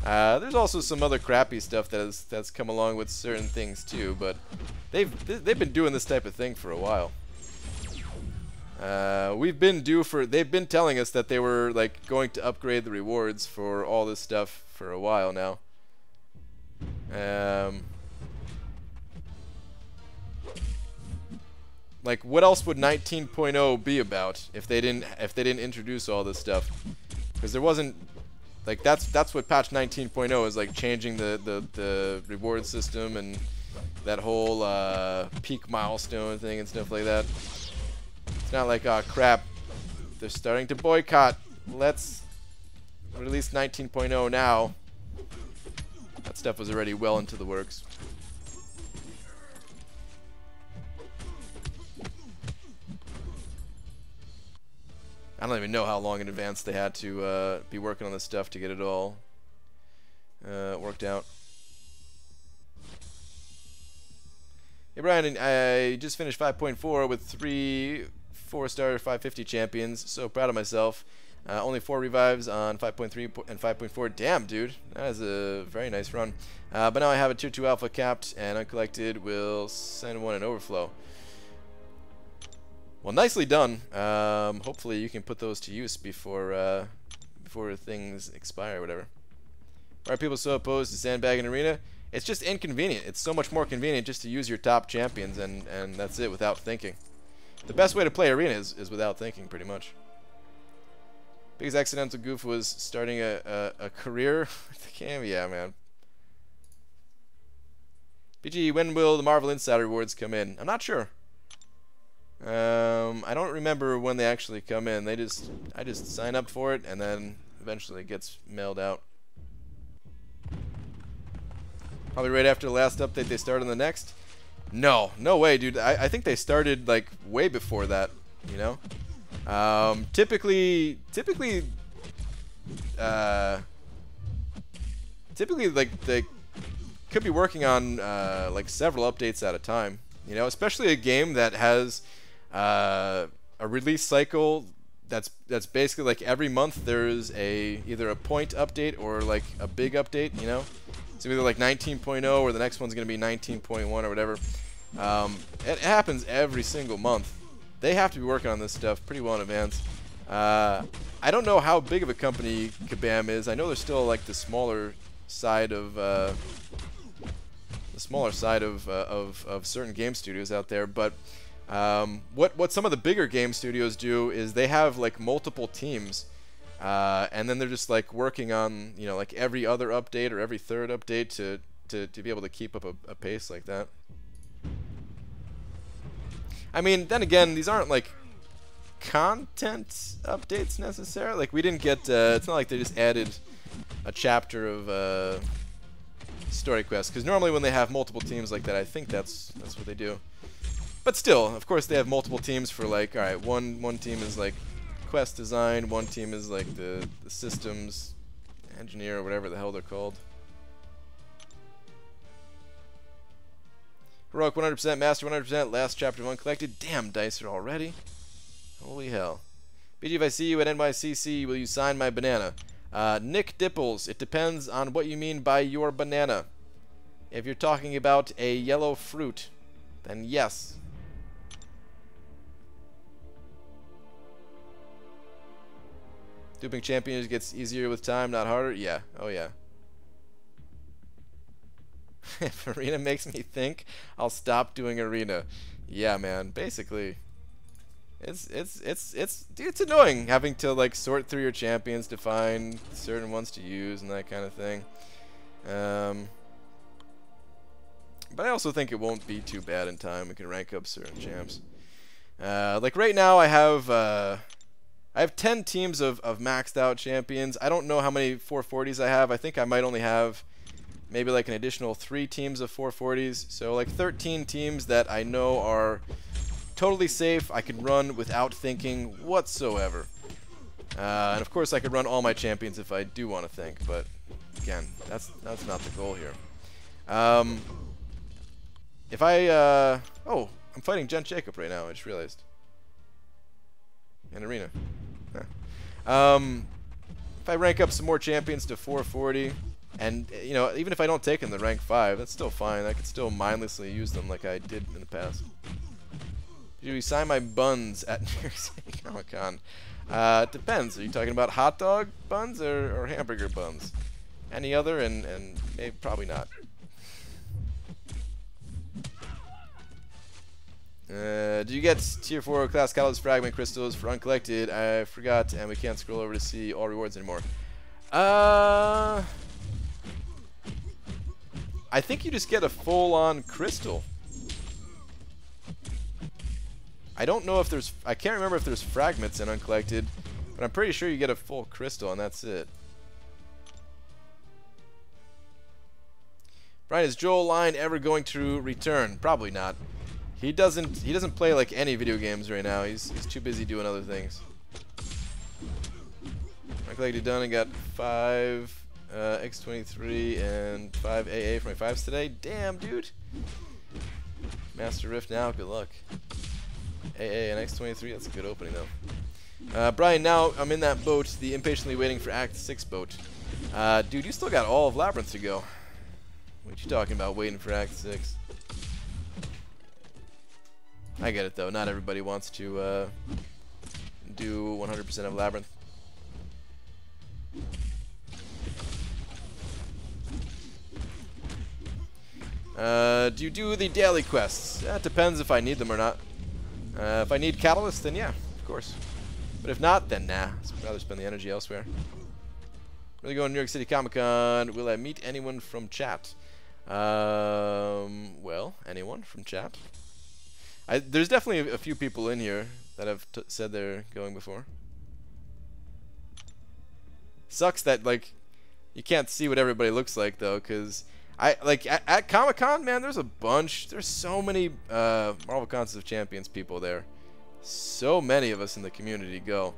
There's also some other crappy stuff that's come along with certain things too, but they've been doing this type of thing for a while. They've been telling us that they were like going to upgrade the rewards for all this stuff for a while now. Like, what else would 19.0 be about if they didn't introduce all this stuff? Because there wasn't, like, that's what patch 19.0 is, like, changing the reward system and that whole peak milestone thing and stuff like that. It's not like, oh crap, they're starting to boycott, let's release 19.0 now. That stuff was already well into the works. I don't even know how long in advance they had to be working on this stuff to get it all worked out. Hey Brian, I just finished 5.4 with 3 4-star 550 champions. So proud of myself. Only 4 revives on 5.3 and 5.4. Damn, dude. That is a very nice run. But now I have a tier 2 alpha capped and uncollected. Will send one in overflow. Well, nicely done. Hopefully you can put those to use before things expire or whatever. Why are people so opposed to sandbagging arena? It's just inconvenient. It's so much more convenient just to use your top champions and that's it, without thinking. The best way to play arena is without thinking, pretty much. Biggest accidental goof was starting a career with the cam. Yeah, man. BG, when will the Marvel Insider rewards come in? I'm not sure. I don't remember when they actually come in. I just sign up for it and then eventually it gets mailed out. Probably right after the last update they start on the next. No way, dude. I think they started like way before that, you know. Typically like they could be working on like several updates at a time, you know, especially a game that has a release cycle that's basically like every month there's either a point update or like a big update, you know. It's either like 19.0 or the next one's going to be 19.1 or whatever. It happens every single month. They have to be working on this stuff pretty well in advance. I don't know how big of a company Kabam is. I know they're still like the smaller side of certain game studios out there, but what some of the bigger game studios do is they have like multiple teams, and then they're just like working on, you know, like every other update or every third update to be able to keep up a pace like that. I mean, then again, these aren't like content updates necessarily. Like we didn't get it's not like they just added a chapter of story quests, because normally when they have multiple teams like that, I think that's what they do. But still, of course, they have multiple teams for like, all right, one team is like quest design, one team is like the systems engineer or whatever the hell they're called. Heroic 100%, Master 100%, last chapter 1 collected. Damn, Dicer already. Holy hell. BG, if I see you at NYCC, will you sign my banana? Nick Dipples, it depends on what you mean by your banana. If you're talking about a yellow fruit, then yes. Duping champions gets easier with time, not harder? Yeah. Oh yeah. If arena makes me think, I'll stop doing arena. Yeah, man. Basically, it's annoying having to like sort through your champions to find certain ones to use and that kind of thing. But I also think it won't be too bad in time. We can rank up certain champs. Like right now, I have 10 teams of maxed out champions. I don't know how many 440s I have. I think I might only have maybe like an additional 3 teams of 440s. So like 13 teams that I know are totally safe. I can run without thinking whatsoever. And of course, I could run all my champions if I do want to think. But again, that's not the goal here. If I oh, I'm fighting Gent Jacob right now. I just realized. In arena. Huh. If I rank up some more champions to 440, and you know, even if I don't take them to rank 5, that's still fine. I could still mindlessly use them like I did in the past. Do you sign my buns at New York City Comic-Con? It depends. Are you talking about hot dog buns or hamburger buns? Any other, and maybe probably not. Do you get tier 4 class catalyst fragment crystals for uncollected? I forgot, and we can't scroll over to see all rewards anymore. I think you just get a full-on crystal. I don't know if there's... I can't remember if there's fragments in uncollected, but I'm pretty sure you get a full crystal, and that's it. Brian, is Joel Line ever going to return? Probably not. He doesn't play like any video games right now. He's too busy doing other things. Uncollected done and got 5 X23 and 5 AA for my 5s today. Damn, dude. Master Rift now. Good luck. AA and X23. That's a good opening though. Brian, now I'm in that boat, the impatiently waiting for Act 6 boat. Dude, you still got all of Labyrinth to go. What you talking about waiting for Act 6? I get it though. Not everybody wants to do 100% of Labyrinth. Do you do the daily quests? It depends if I need them or not. If I need catalysts, then yeah, of course. But if not, then nah. I'd rather spend the energy elsewhere. Really going to New York City Comic Con. Will I meet anyone from chat? Well, anyone from chat? There's definitely a few people in here that have said they're going before. Sucks that like you can't see what everybody looks like though, because I like at Comic-Con, man, there's a bunch. There's so many Marvel Contest of Champions people there. So many of us in the community go.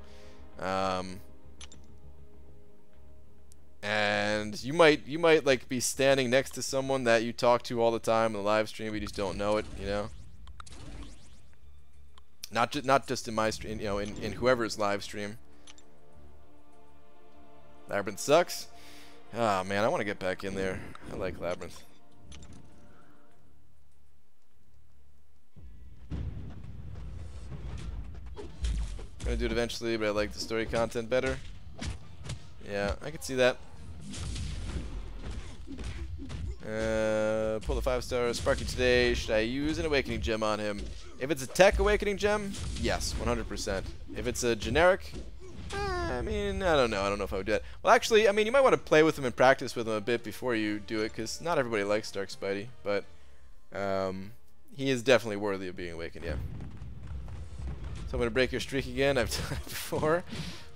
And you might like be standing next to someone that you talk to all the time in the live stream, but you just don't know it, you know. Not just in my stream, you know, in whoever's live stream. Labyrinth sucks. Ah, man, I want to get back in there. I like Labyrinth. Gonna do it eventually, but I like the story content better. Yeah, I can see that. Pull the 5-star Sparky today. Should I use an Awakening Gem on him? If it's a tech Awakening Gem, yes, 100%. If it's a generic, I mean, I don't know. I don't know if I would do that. Well, actually, I mean, you might want to play with him and practice with him a bit before you do it, because not everybody likes Dark Spidey, but he is definitely worthy of being awakened, yeah. So I'm going to break your streak again. I've done it before.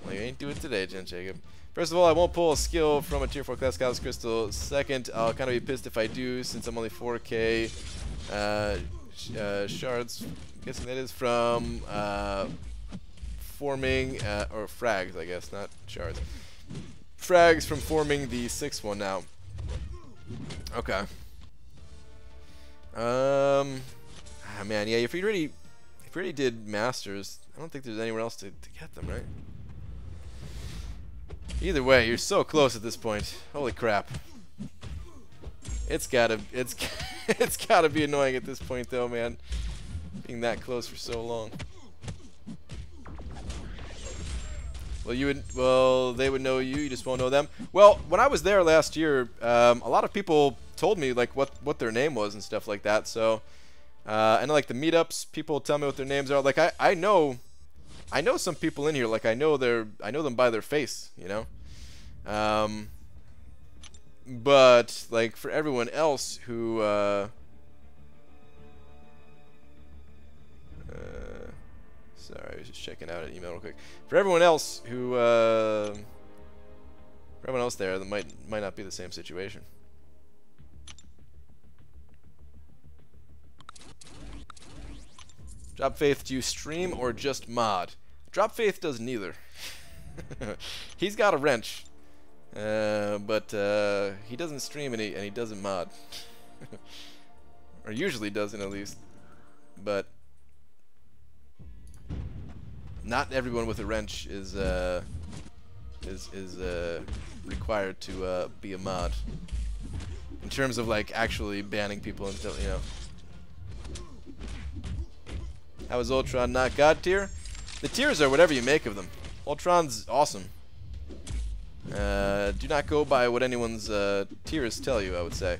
Well, you ain't do it today, Jen Jacob. First of all, I won't pull a skill from a tier 4 class Catalyst Crystal. Second, I'll kind of be pissed if I do, since I'm only 4k shards. I'm guessing that is from forming, or frags, I guess, not shards. Frags from forming the 6th one now. Okay. Man, yeah, if we already did Masters, I don't think there's anywhere else to get them, right? Either way, you're so close at this point. Holy crap. It's gotta be annoying at this point though, man. Being that close for so long. Well, they would know you just won't know them. Well, when I was there last year, a lot of people told me like what their name was and stuff like that. So, and like the meetups, people tell me what their names are. Like I know some people in here. Like I know them by their face, you know. But like for everyone else who Sorry, I was just checking out an email real quick. For everyone else who, for everyone else there, that might not be the same situation. Drop Faith, do you stream or just mod? Drop Faith does neither. He's got a wrench, but he doesn't stream and he doesn't mod, or usually doesn't at least. But not everyone with a wrench is required to be a mod. In terms of like actually banning people and stuff, you know. How is Ultron not God tier? The tiers are whatever you make of them. Ultron's awesome. Do not go by what anyone's tiers tell you, I would say.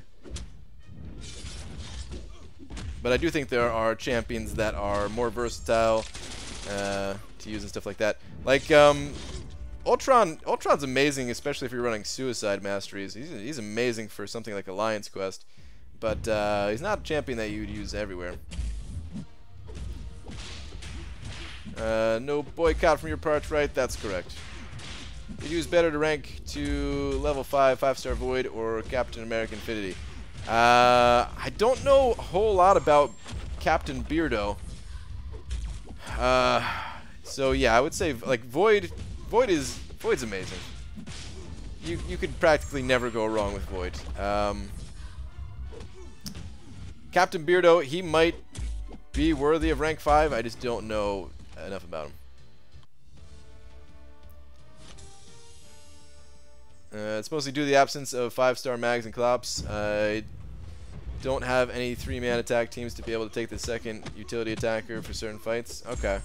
But I do think there are champions that are more versatile to use and stuff like that. Like Ultron's amazing, especially if you're running Suicide Masteries. He's amazing for something like Alliance Quest, but he's not a champion that you'd use everywhere. No boycott from your parts, right? That's correct. You'd use better to rank to level 5, 5-star Void, or Captain America Infinity. I don't know a whole lot about Captain Beardo. So yeah, I would say like Void's amazing. You could practically never go wrong with Void. Captain Beardo, he might be worthy of rank 5. I just don't know enough about him. It's mostly due to the absence of 5-star mags and clops. I don't have any 3-man attack teams to be able to take the second utility attacker for certain fights. Okay.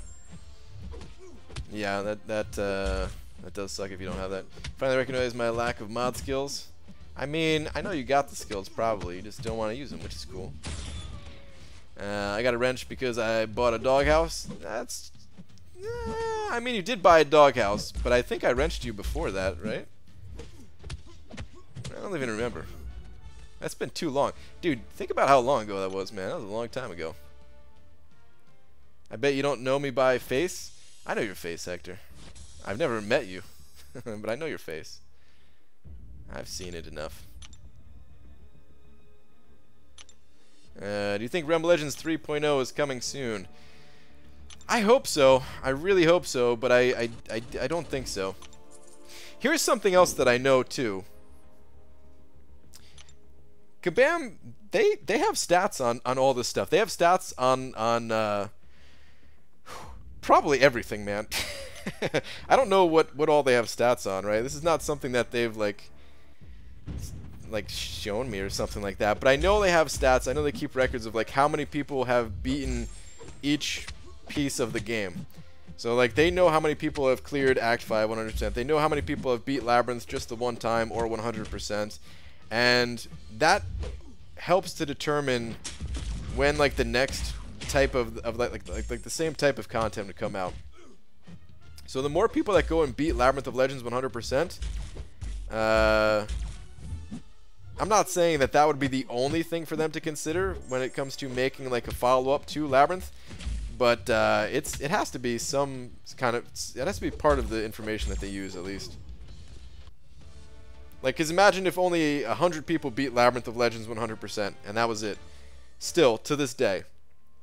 Yeah, that does suck if you don't have that. Finally recognize my lack of mod skills. I mean, I know you got the skills probably, you just don't want to use them, which is cool. I got a wrench because I bought a doghouse. That's... I mean, you did buy a doghouse, but I think I wrenched you before that, right? I don't even remember. That's been too long. Dude, think about how long ago that was, man. That was a long time ago. I bet you don't know me by face. I know your face, Hector. I've never met you, but I know your face. I've seen it enough. Do you think Realm Legends 3.0 is coming soon? I hope so. I really hope so, but I don't think so. Here's something else that I know too. Kabam, they have stats on all this stuff. They have stats on probably everything, man. I don't know what all they have stats on, right? This is not something that they've like shown me or something like that, but I know they have stats. I know they keep records of like how many people have beaten each piece of the game. So like they know how many people have cleared Act 5 100%. They know how many people have beat Labyrinth just the one time or 100%. And that helps to determine when like the next type of like the same type of content to come out. So the more people that go and beat Labyrinth of Legends 100%, I'm not saying that that would be the only thing for them to consider when it comes to making like a follow-up to Labyrinth, but it has to be some kind of, it has to be part of the information that they use at least. Like, because imagine if only 100 people beat Labyrinth of Legends 100%, and that was it. Still, to this day,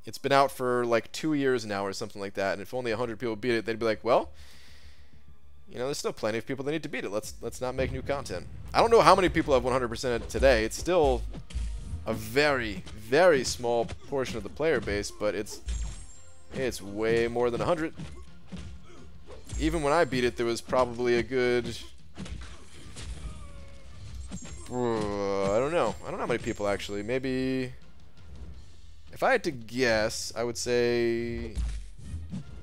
it's been out for like 2 years now or something like that, and if only 100 people beat it, they'd be like, well, you know, there's still plenty of people that need to beat it. Let's not make new content. I don't know how many people have 100%ed today. It's still a very, very small portion of the player base, but it's way more than 100. Even when I beat it, there was probably a good... I don't know how many people actually. Maybe if I had to guess, I would say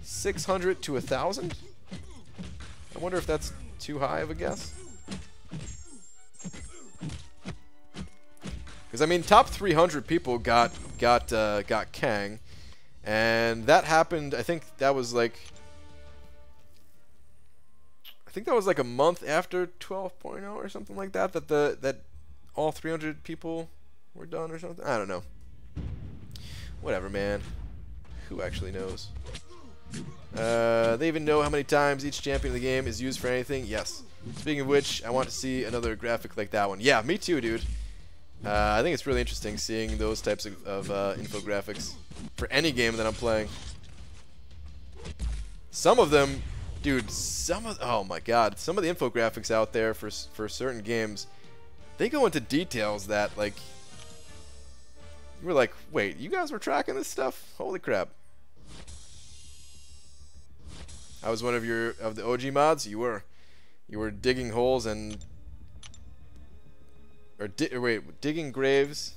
600 to 1,000. I wonder if that's too high of a guess. Because I mean, top 300 people got Kang, and that happened. I think that was like a month after 12.0 or something like that. That all 300 people were done or something. I don't know. Whatever, man. Who actually knows? They even know how many times each champion in the game is used for anything? Yes. Speaking of which, I want to see another graphic like that one. Yeah, me too, dude. I think it's really interesting seeing those types of infographics for any game that I'm playing. Some of them, dude, oh my god, some of the infographics out there for certain games, they go into details that, like, we're like, wait, you guys were tracking this stuff? Holy crap. I was one of the OG mods. You were digging holes and digging graves.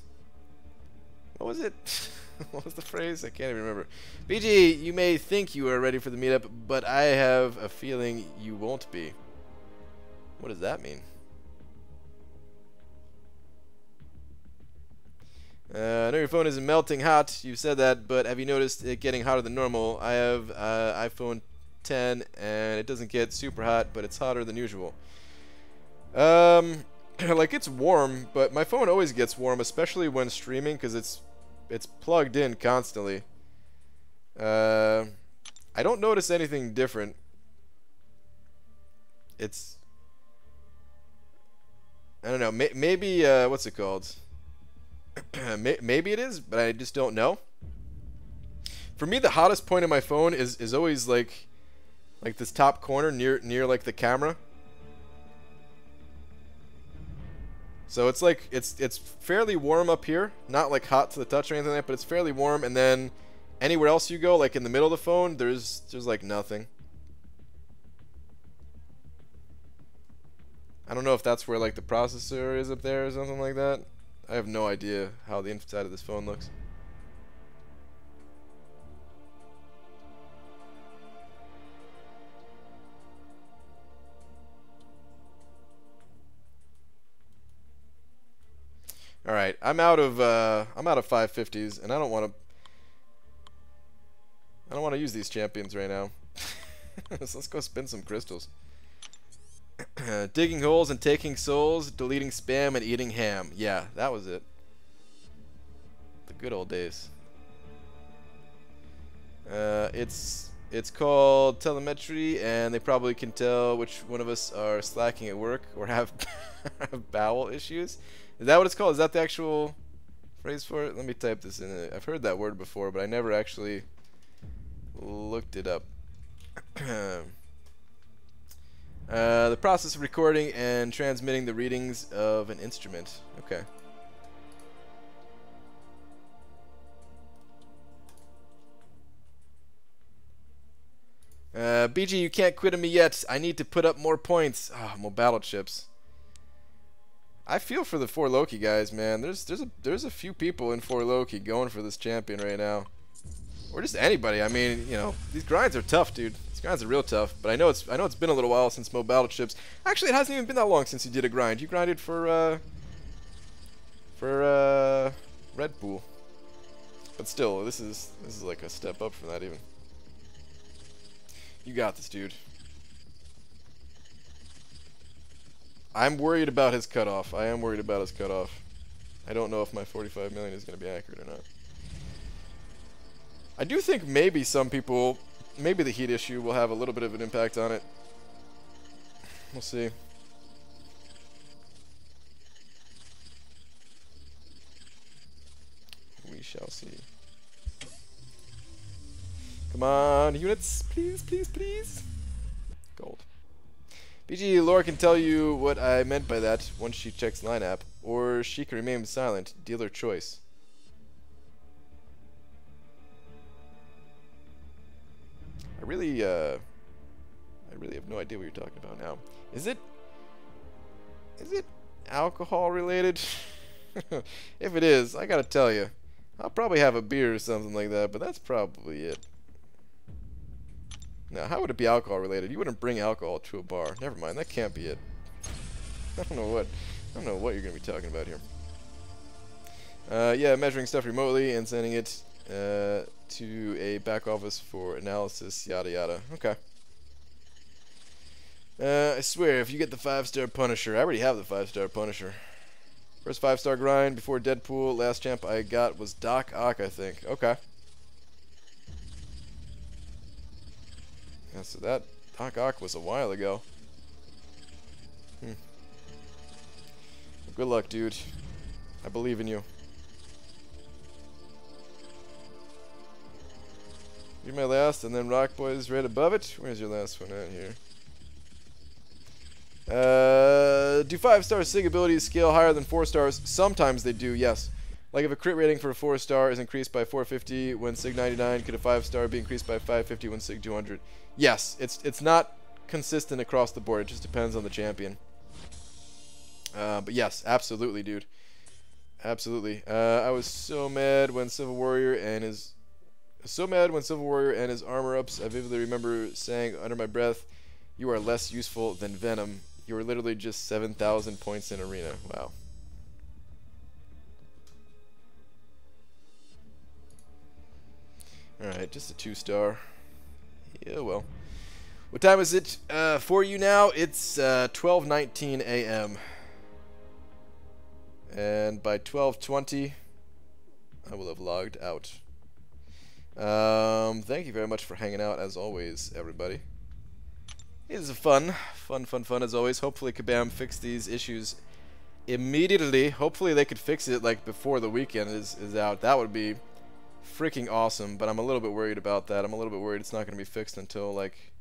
What was it? What was the phrase? I can't even remember. BG, you may think you are ready for the meetup, but I have a feeling you won't be. What does that mean? I know your phone isn't melting hot. You said that, but have you noticed it getting hotter than normal? I have iPhone 10, and it doesn't get super hot, but it's hotter than usual. Like, it's warm, but my phone always gets warm, especially when streaming, because it's plugged in constantly. I don't notice anything different. It's, I don't know, maybe what's it called? Maybe it is, but I just don't know. For me, the hottest point of my phone is always like this top corner near like the camera. So it's like it's fairly warm up here, not like hot to the touch or anything like that, but it's fairly warm. And then anywhere else you go, like in the middle of the phone, there's like nothing. I don't know if that's where like the processor is up there or something like that. I have no idea how the inside of this phone looks. All right, I'm out of 550s, and I don't want to use these champions right now. So let's go spin some crystals. Digging holes and taking souls, deleting spam and eating ham. Yeah, that was it. The good old days. It's called telemetry, and they probably can tell which one of us are slacking at work or have bowel issues. Is that what it's called? Is that the actual phrase for it? Let me type this in. I've heard that word before, but I never actually looked it up. The process of recording and transmitting the readings of an instrument. Okay. BG, you can't quit on me yet. I need to put up more points. Oh, more battle chips. I feel for the 4 Loki guys, man. There's a few people in 4 Loki going for this champion right now, or just anybody. I mean, you know, these grinds are tough, dude. These grinds are real tough. But I know it's been a little while since Mo Battle Chips. Actually, it hasn't even been that long since you did a grind. You grinded for Red Pool. But still, this is like a step up from that even. You got this, dude. I'm worried about his cutoff. I am worried about his cutoff. I don't know if my 45 million is going to be accurate or not. I do think maybe some people, maybe the heat issue will have a little bit of an impact on it. We'll see. We shall see. Come on, units. Please, please, please. Gold. BG, Laura can tell you what I meant by that once she checks lineup, or she can remain silent. Dealer choice. I really have no idea what you're talking about now. Is it alcohol related? If it is, I gotta tell you, I'll probably have a beer or something like that, but that's probably it. Now, how would it be alcohol related? You wouldn't bring alcohol to a bar. Never mind, that can't be it. I don't know what you're gonna be talking about here. Yeah, measuring stuff remotely and sending it to a back office for analysis, yada yada. Okay. I swear, if you get the 5-star Punisher, I already have the 5-star Punisher. First 5-star grind before Deadpool. Last champ I got was Doc Ock, I think. Okay. Yeah, so that Doc Ock was a while ago. Well, good luck, dude. I believe in you. You're my last, and then Rock Boy's right above it. Where's your last one at here? Do 5-star SIG abilities scale higher than 4 stars? Sometimes they do, yes. Like if a crit rating for a 4-star is increased by 450 when SIG 99, could a 5-star be increased by 550 when SIG 200? Yes, it's not consistent across the board. It just depends on the champion. But yes, absolutely, dude. Absolutely. I was so mad when Civil Warrior and his armor ups. I vividly remember saying under my breath, "You are less useful than Venom. You are literally just 7,000 points in arena." Wow. Alright, just a 2-star. Yeah, well. What time is it for you now? It's 12:19 a.m. And by 12:20, I will have logged out. Thank you very much for hanging out, as always, everybody. It is fun as always. Hopefully Kabam fixed these issues immediately. Hopefully they could fix it like before the weekend is out. That would be freaking awesome, but I'm a little bit worried about that. I'm a little bit worried it's not going to be fixed until like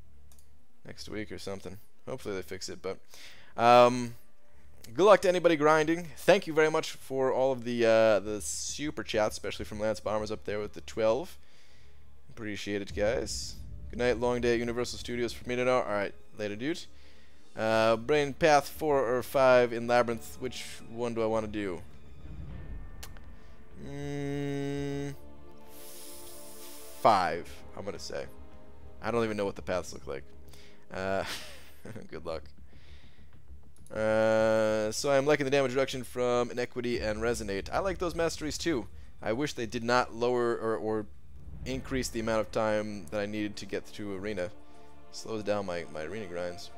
next week or something. Hopefully they fix it, but good luck to anybody grinding. Thank you very much for all of the super chats, especially from Lance Bombers up there with the 12. Appreciate it, guys. Good night, long day at Universal Studios for me to know. Alright, later, dude. Brain Path 4 or 5 in Labyrinth. Which one do I want to do? 5, I'm going to say. I don't even know what the paths look like. Good luck. So I'm liking the damage reduction from Inequity and Resonate. I like those masteries too. I wish they did not lower or increase the amount of time that I needed to get through arena. Slows down my arena grinds.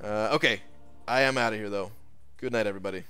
Okay, I am out of here though. Good night, everybody.